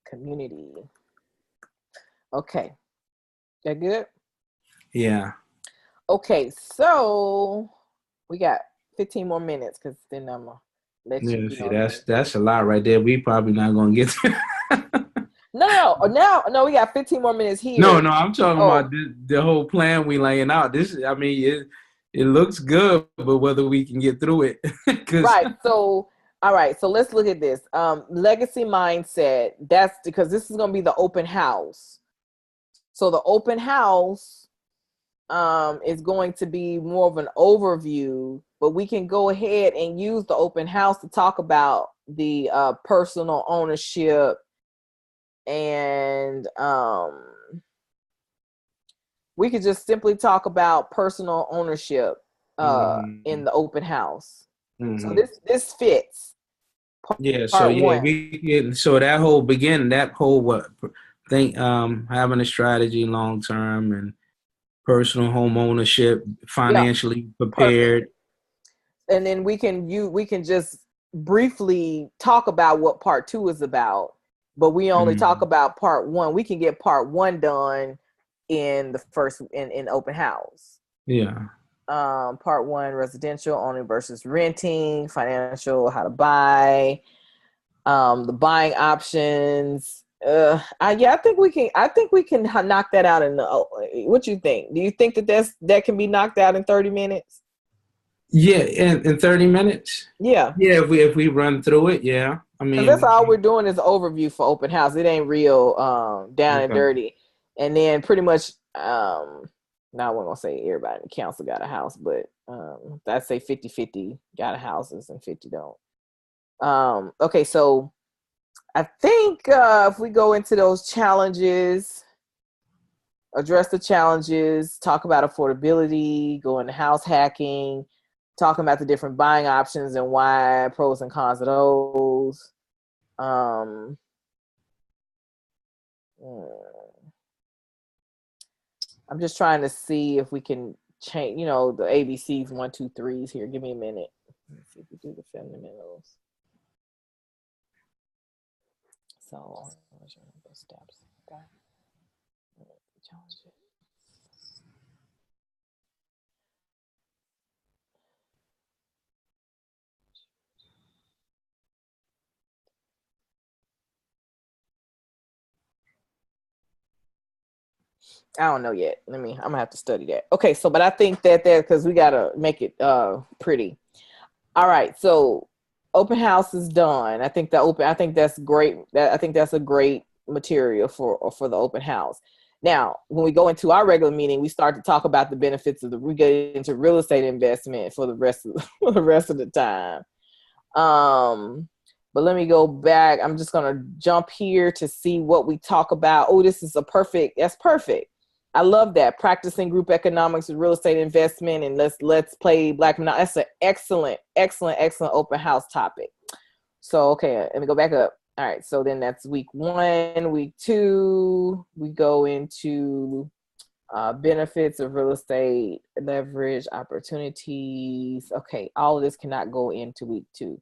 [SPEAKER 1] community. Okay, that good?
[SPEAKER 2] Yeah.
[SPEAKER 1] Okay, so we got 15 more minutes, because then I'm gonna let you
[SPEAKER 2] Yeah,
[SPEAKER 1] get
[SPEAKER 2] see,
[SPEAKER 1] on.
[SPEAKER 2] that's a lot right there. We probably not gonna get to.
[SPEAKER 1] No, we got 15 more minutes
[SPEAKER 2] No,
[SPEAKER 1] here.
[SPEAKER 2] no, I'm talking
[SPEAKER 1] Oh,
[SPEAKER 2] about the whole plan we laying out. I mean, it looks good, but whether we can get through it, because
[SPEAKER 1] right. So, all right. So let's look at this. Legacy mindset. That's because this is going to be the open house. So the open house is going to be more of an overview but we can go ahead and use the open house to talk about the personal ownership and we could just simply talk about personal ownership in the open house. So this fits
[SPEAKER 2] Yeah. So
[SPEAKER 1] part
[SPEAKER 2] yeah,
[SPEAKER 1] one.
[SPEAKER 2] so that whole beginning, that whole what thing, having a strategy long term and personal home ownership,
[SPEAKER 1] Yeah,
[SPEAKER 2] financially prepared.
[SPEAKER 1] perfect. And then we can just briefly talk about what part two is about, but we only talk about part one. We can get part one done in the first in open house.
[SPEAKER 2] Yeah.
[SPEAKER 1] Part one, residential owning versus renting, financial, how to buy, the buying options. I think we can. I think we can knock that out in the. What you think? Do you think that can be knocked out in 30 minutes?
[SPEAKER 2] Yeah, in 30 minutes.
[SPEAKER 1] Yeah.
[SPEAKER 2] Yeah, if we run through it, yeah. I
[SPEAKER 1] Because
[SPEAKER 2] mean,
[SPEAKER 1] that's all we're doing is overview for open house. It ain't real down and
[SPEAKER 2] okay.
[SPEAKER 1] dirty. And then pretty much now we're gonna say everybody in the council got a house, but I'd say 50-50 got a houses and 50 don't. Okay, so I think if we go into those challenges, address the challenges, talk about affordability, go into house hacking, talking about the different buying options and why, pros and cons of those. I'm just trying to see if we can change, the ABCs, 1, 2, 3s here. Give me a minute. Let's see if we do the fundamentals. So, those steps. Okay. Challenges. I don't know yet. I'm gonna have to study that. Okay, so but I think that because we gotta make it pretty. All right, so open house is done. I think that's great. I think that's a great material for the open house. Now, when we go into our regular meeting, we start to talk about the benefits we get into real estate investment for the rest of for the rest of the time. But let me go back. I'm just gonna jump here to see what we talk about. Oh, this is that's perfect. I love that. Practicing group economics with real estate investment, and let's play Black Monopoly. That's an excellent open house topic. So okay, let me go back up. All right, so then that's week 1. Week 2, we go into benefits of real estate, leverage, opportunities. Okay, all of this cannot go into week 2.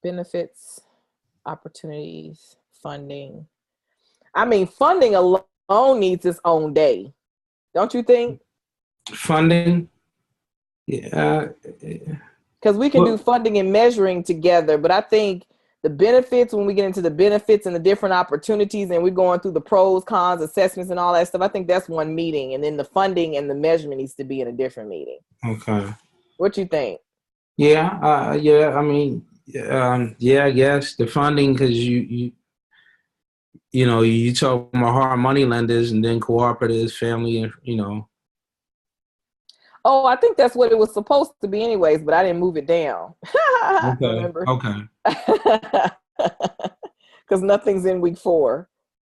[SPEAKER 1] Benefits, opportunities, funding. I mean, funding alone needs its own day. Don't you think?
[SPEAKER 2] Funding. Yeah.
[SPEAKER 1] Because we can do funding and measuring together, but I think the benefits, when we get into the benefits and the different opportunities and we're going through the pros, cons, assessments and all that stuff, I think that's one meeting. And then the funding and the measurement needs to be in a different meeting.
[SPEAKER 2] Okay.
[SPEAKER 1] What you think?
[SPEAKER 2] Yeah. Yeah. I mean, yeah. I guess the funding, because you talk about hard money lenders and then cooperatives, family, and.
[SPEAKER 1] Oh, I think that's what it was supposed to be anyways, but I didn't move it down.
[SPEAKER 2] Okay.
[SPEAKER 1] Remember?
[SPEAKER 2] Okay.
[SPEAKER 1] Because nothing's in week 4.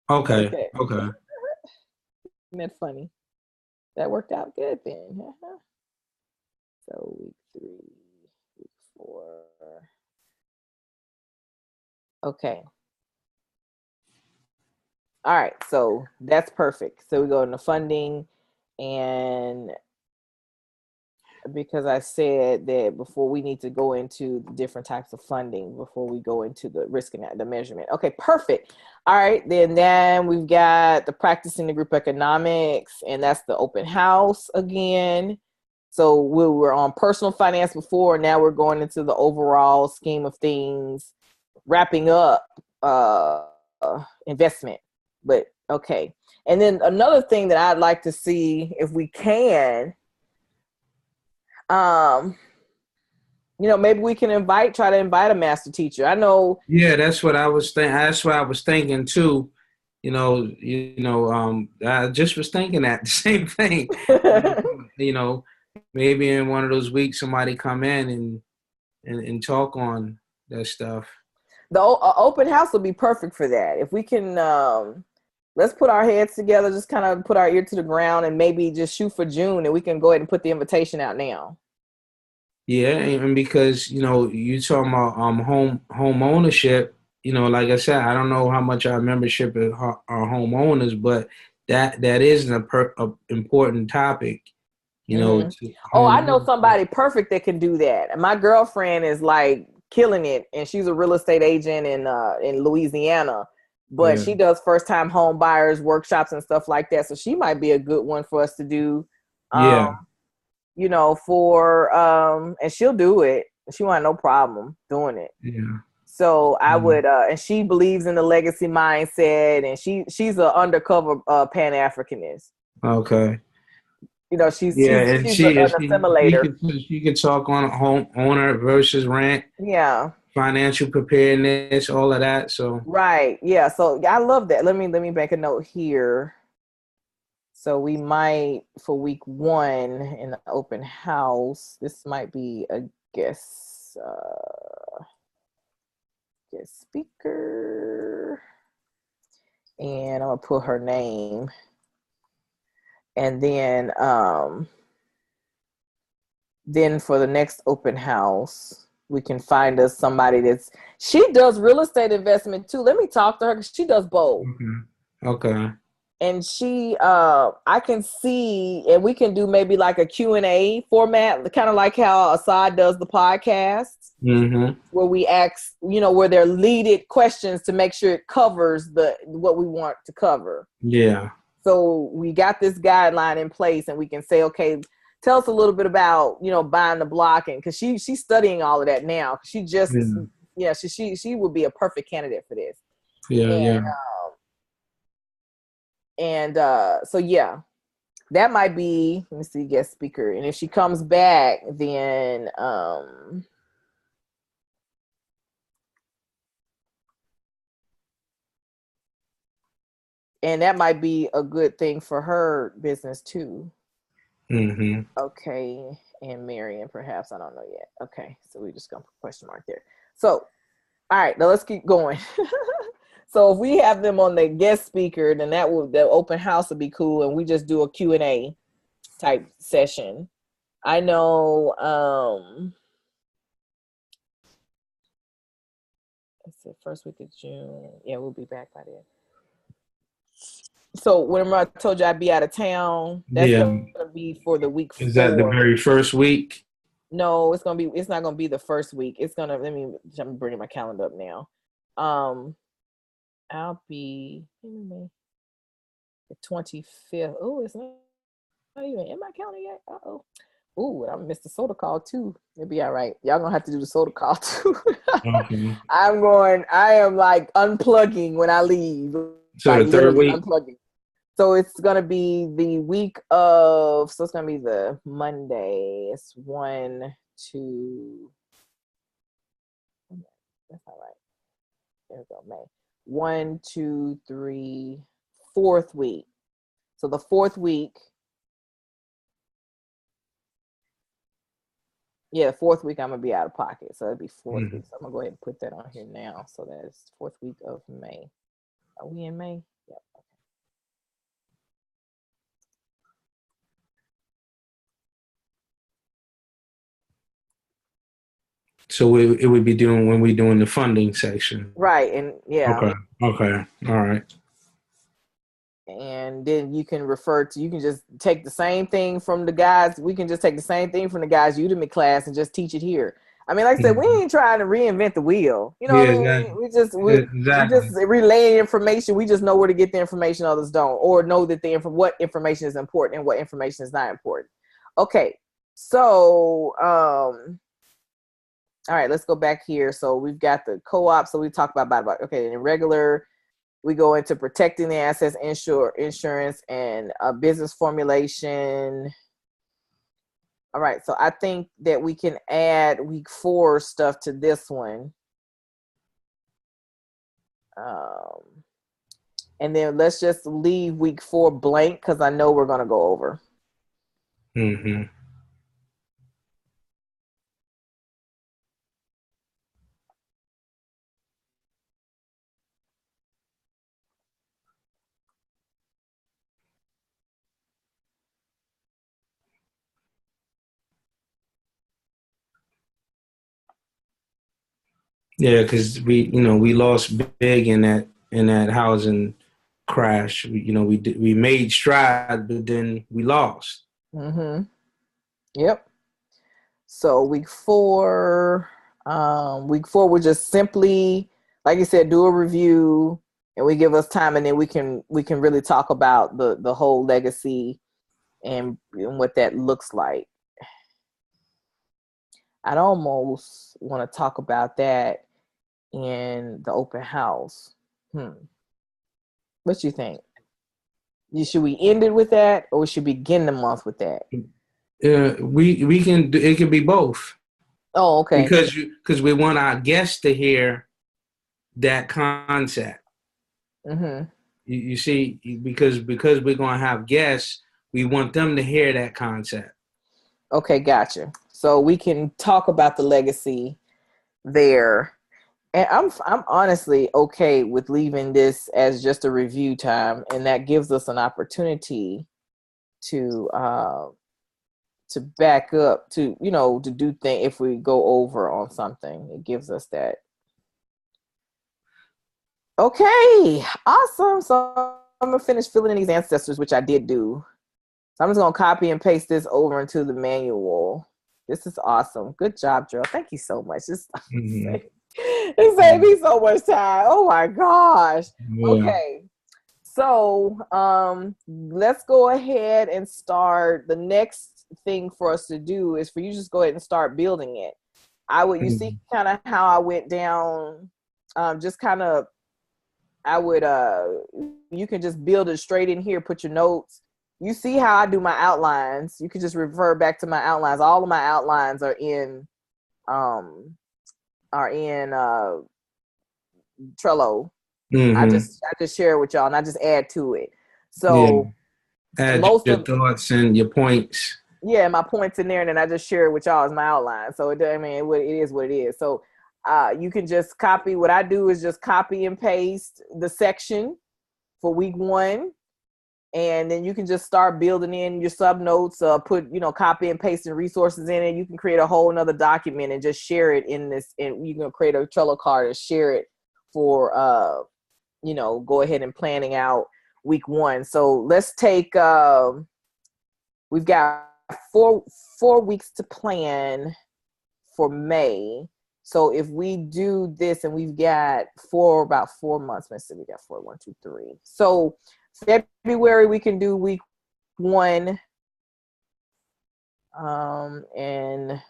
[SPEAKER 2] Okay.
[SPEAKER 1] Okay.
[SPEAKER 2] Okay.
[SPEAKER 1] Isn't that funny? That worked out good then. So week 3, week 4. Okay. All right. So that's perfect. So we go into funding, and because I said that before, we need to go into the different types of funding before we go into the risk and the measurement. Okay, perfect. All right, then we've got the practicing the group economics, and that's the open house again. So we were on personal finance before, now we're going into the overall scheme of things, wrapping up investment. But okay. And then another thing that I'd like to see if we can, maybe we can try to invite a master teacher. I know.
[SPEAKER 2] Yeah, that's what I was thinking. That's what I was thinking too. I just was thinking that the same thing. You know, maybe in one of those weeks, somebody come in and talk on that stuff.
[SPEAKER 1] The open house will be perfect for that. If we can, let's put our heads together, just kind of put our ear to the ground, and maybe just shoot for June, and we can go ahead and put the invitation out now.
[SPEAKER 2] Yeah, and because you talking about home ownership. Like I said, I don't know how much our membership are homeowners, but that is a important topic.
[SPEAKER 1] Mm-hmm.
[SPEAKER 2] To
[SPEAKER 1] Oh, I
[SPEAKER 2] home
[SPEAKER 1] know
[SPEAKER 2] ownership.
[SPEAKER 1] somebody perfect that can do that. And my girlfriend is like killing it, and she's a real estate agent in Louisiana. But
[SPEAKER 2] Yeah,
[SPEAKER 1] she does first time home buyers workshops and stuff like that. So she might be a good one for us to do.
[SPEAKER 2] yeah,
[SPEAKER 1] And she'll do it. She won't have no problem doing it.
[SPEAKER 2] yeah.
[SPEAKER 1] So I
[SPEAKER 2] Mm.
[SPEAKER 1] would, and she believes in the legacy mindset, and she's an undercover Pan Africanist.
[SPEAKER 2] Okay.
[SPEAKER 1] She's
[SPEAKER 2] Yeah,
[SPEAKER 1] she's
[SPEAKER 2] and
[SPEAKER 1] she's an assimilator.
[SPEAKER 2] she can talk on home owner versus rent,
[SPEAKER 1] Yeah.
[SPEAKER 2] financial preparedness, all of that. So
[SPEAKER 1] Right. Yeah. So I love that. Let me make a note here. So we might for week 1 in the open house. This might be a guest speaker, and I'm gonna put her name, and then for the next open house, we can find us somebody she does real estate investment too. Let me talk to her because she does both.
[SPEAKER 2] okay.
[SPEAKER 1] And I can see, and we can do maybe like a Q&A format, kind of like how Assad does the podcast,
[SPEAKER 2] Mm-hmm.
[SPEAKER 1] where we ask, where they're leaded questions to make sure it covers what we want to cover.
[SPEAKER 2] Yeah.
[SPEAKER 1] So we got this guideline in place, and we can say, okay, tell us a little bit about, buying the block, and because she's studying all of that now. She just,
[SPEAKER 2] Yeah.
[SPEAKER 1] yeah, she would be a perfect candidate for this.
[SPEAKER 2] Yeah. Yeah.
[SPEAKER 1] And so yeah, that might be, let me see, guest speaker. And if she comes back, then and that might be a good thing for her business too.
[SPEAKER 2] Mm-hmm.
[SPEAKER 1] Okay. And Marion, perhaps, I don't know yet. Okay, so we just gonna put a question mark there. So all right, now let's keep going. So if we have them on the guest speaker, then the open house would be cool, and we just do a Q&A type session. I know let's see, first week of June. Yeah, we'll be back by then. So whenever I told you I'd be out of town, that's
[SPEAKER 2] Yeah.
[SPEAKER 1] gonna be for the week
[SPEAKER 2] Is that the
[SPEAKER 1] 4.
[SPEAKER 2] very first week?
[SPEAKER 1] No, it's not gonna be the first week. I'm bringing my calendar up now. I'll be the 25th. Oh, it's not even in my calendar yet. Ooh, I missed the soda call too. It'll be all right. Y'all gonna have to do the soda call too.
[SPEAKER 2] Okay.
[SPEAKER 1] I am like unplugging when I leave.
[SPEAKER 2] So
[SPEAKER 1] Like
[SPEAKER 2] the third
[SPEAKER 1] literally
[SPEAKER 2] week.
[SPEAKER 1] unplugging. So it's gonna be the week of, so it's gonna be the Monday. It's 1, 2. That's not right. There we go, May. 1, 2, 3, fourth week. So the fourth week. Yeah, the fourth week I'm gonna be out of pocket. So it'll be fourth
[SPEAKER 2] Mm-hmm.
[SPEAKER 1] week. So I'm gonna go ahead and put that on here now. So that's fourth week of May. Are we in May? Yep.
[SPEAKER 2] So it would be doing when we doing the funding section.
[SPEAKER 1] Right, and yeah.
[SPEAKER 2] Okay. Okay. All right.
[SPEAKER 1] And then you can just take the same thing from the guys. We can just take the same thing from the guys' Udemy class and just teach it here. I mean, like I said, we
[SPEAKER 2] Mm-hmm.
[SPEAKER 1] ain't trying to reinvent the wheel. You know
[SPEAKER 2] Yeah.
[SPEAKER 1] what I
[SPEAKER 2] Exactly.
[SPEAKER 1] mean? We
[SPEAKER 2] Exactly.
[SPEAKER 1] just relay information. We just know where to get the information others don't, or know that what information is important and what information is not important. Okay, so all right, let's go back here. So we've got the co-op. So we talked about okay, in regular. We go into protecting the assets, insurance, and business formulation. All right. So I think that we can add week 4 stuff to this one. And then let's just leave week 4 blank because I know we're going to go over.
[SPEAKER 2] Mm-hmm. Yeah, because we lost big in that housing crash. We made strides, but then we lost.
[SPEAKER 1] Mm-hmm. Yep. So week 4, we'll just simply, like you said, do a review, and we give us time, and then we can really talk about the whole legacy and what that looks like. I'd almost want to talk about that in the open house. What you think? Should we end it with that, or we should begin the month with that?
[SPEAKER 2] We can do it. Can be both.
[SPEAKER 1] Oh, okay.
[SPEAKER 2] Because we want our guests to hear that concept.
[SPEAKER 1] Mm-hmm.
[SPEAKER 2] You see, because we're gonna have guests, we want them to hear that concept.
[SPEAKER 1] Okay, gotcha. So we can talk about the legacy there. And I'm honestly okay with leaving this as just a review time, and that gives us an opportunity to back up, to to do things if we go over on something. It gives us that. Okay, awesome. So I'm gonna finish filling in these ancestors, which I did do. So I'm just gonna copy and paste this over into the manual. This is awesome. Good job, Gerald. Thank you so much. It saved me so much time. Oh my gosh.
[SPEAKER 2] Yeah.
[SPEAKER 1] Okay. So let's go ahead and start. The next thing for us to do is for you to just go ahead and start building it. You see kind of how I went down, just kind of, you can just build it straight in here, put your notes. You see how I do my outlines. You can just refer back to my outlines. All of my outlines are in Trello.
[SPEAKER 2] Mm-hmm.
[SPEAKER 1] I just share it with y'all, and I just add to it. So
[SPEAKER 2] add your thoughts and your points.
[SPEAKER 1] Yeah, my points in there, and then I just share it with y'all as my outline. So it is what it is. So you can just copy. What I do is just copy and paste the section for week 1, and then you can just start building in your sub notes. Put copy and pasting resources in it. You can create a whole another document and just share it in this. And you can create a Trello card and share it for go ahead and planning out week 1. So let's take. We've got four weeks to plan for May. So if we do this, and we've got about 4 months. Let's see, we got 4, 1, 2, 3. So February we can do week 1, and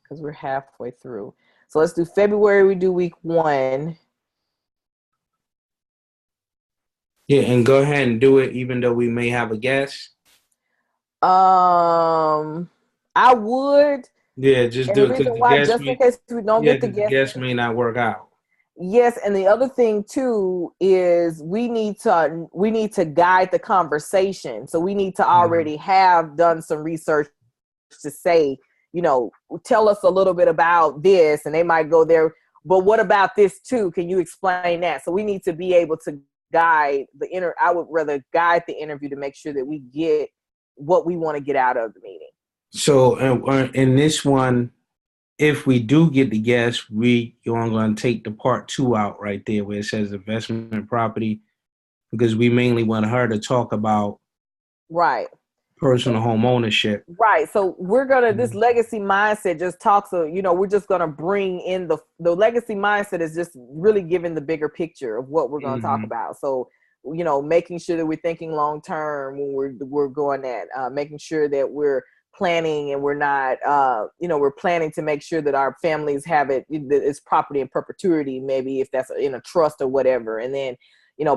[SPEAKER 1] because we're halfway through. So let's do February. We do week 1.
[SPEAKER 2] Yeah, and go ahead and do it, even though we may have a guest.
[SPEAKER 1] I would.
[SPEAKER 2] Yeah, just do it because
[SPEAKER 1] just in case we don't get the
[SPEAKER 2] guest may not work out.
[SPEAKER 1] Yes, and the other thing too is we need to guide the conversation. So we need to already have done some research to say, tell us a little bit about this, and they might go there. But what about this too? Can you explain that? So we need to be able to guide I would rather guide the interview to make sure that we get what we want to get out of the meeting.
[SPEAKER 2] So in this one, if we do get the guest, you're going to take the part 2 out right there where it says investment property, because we mainly want her to talk about personal home ownership.
[SPEAKER 1] Right. So we're going to, this legacy mindset just talks of, we're just going to bring in the legacy mindset is just really giving the bigger picture of what we're going to talk about. So, making sure that we're thinking long-term when we're going that, making sure that we're planning and we're not, we're planning to make sure that our families have it's property in perpetuity, maybe if that's in a trust or whatever. And then,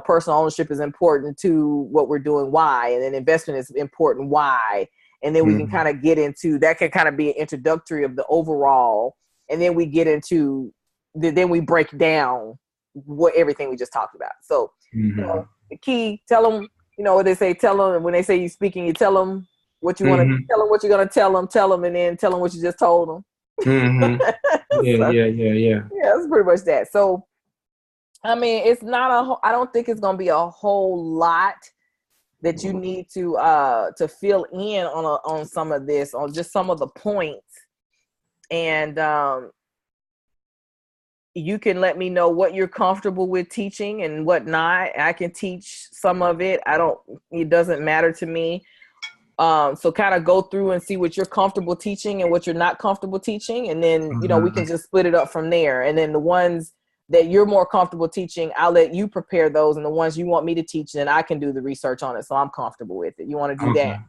[SPEAKER 1] personal ownership is important to what we're doing. Why? And then investment is important. Why? and then we can kind of get into that. Can kind of be an introductory of the overall, and then we get into then we break down what everything we just talked about. So you know, the key, tell them, you know what they say, tell them when they say you speaking, you tell them what you want to tell them, what you're going to tell them, and then tell them what you just told them.
[SPEAKER 2] Yeah,
[SPEAKER 1] so,
[SPEAKER 2] yeah,
[SPEAKER 1] that's pretty much that. So I mean, it's not I don't think it's going to be a whole lot that you need to fill in on some of this, on just some of the points. And you can let me know what you're comfortable with teaching and what not. I can teach some of it. It doesn't matter to me. So kind of go through and see what you're comfortable teaching and what you're not comfortable teaching. And then, you know, we can just split it up from there. And then the ones that you're more comfortable teaching, I'll let you prepare those. And the ones you want me to teach, then I can do the research on it. So I'm comfortable with it. You want to do that?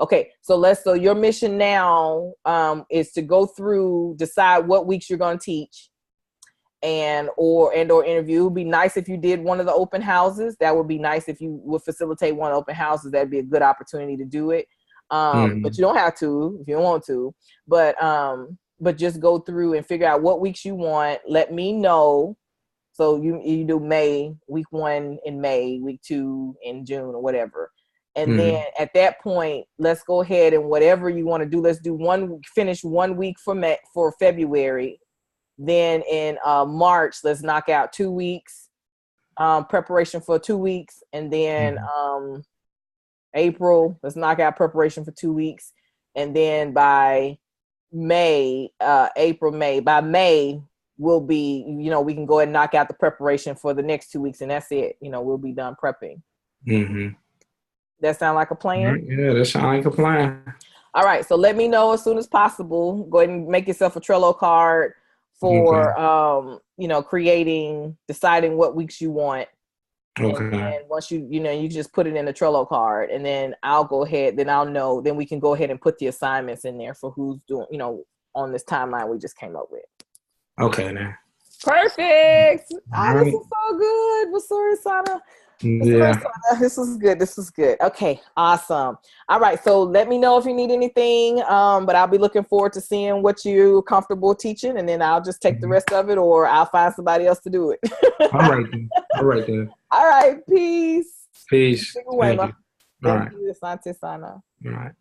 [SPEAKER 1] Okay. So your mission now is to go through, decide what weeks you're going to teach or interview. It would be nice if you did one of the open houses. That would be nice if you would facilitate one of the open houses. That'd be a good opportunity to do it. But you don't have to if you don't want to. But just go through and figure out what weeks you want. Let me know. So you do May, week 1 in May, week 2 in June, or whatever. And then at that point, let's go ahead and whatever you want to do. Let's do finish 1 week for February. Then in March, let's knock out 2 weeks, preparation for 2 weeks. And then April, let's knock out preparation for 2 weeks. And then by May, by May, we'll be, you know, we can go ahead and knock out the preparation for the next 2 weeks. And that's it. You know, we'll be done prepping. That sound like a plan?
[SPEAKER 2] Yeah, that sound like a plan.
[SPEAKER 1] All right. So let me know as soon as possible. Go ahead and make yourself a Trello card for, you know, deciding what weeks you want. And then once you just put it in the Trello card, and then I'll go ahead, then I'll know, then we can go ahead and put the assignments in there for who's doing, you know, on this timeline we just came up with.
[SPEAKER 2] Okay, then.
[SPEAKER 1] Perfect. This is so good. Sana.
[SPEAKER 2] Yeah.
[SPEAKER 1] This was good. Okay, awesome. All right, so let me know if you need anything, but I'll be looking forward to seeing what you're comfortable teaching, and then I'll just take the rest of it, or I'll find somebody else to do it.
[SPEAKER 2] All right then.
[SPEAKER 1] All right, peace.
[SPEAKER 2] Thank you.
[SPEAKER 1] Thank you, Asante Sana.
[SPEAKER 2] All right.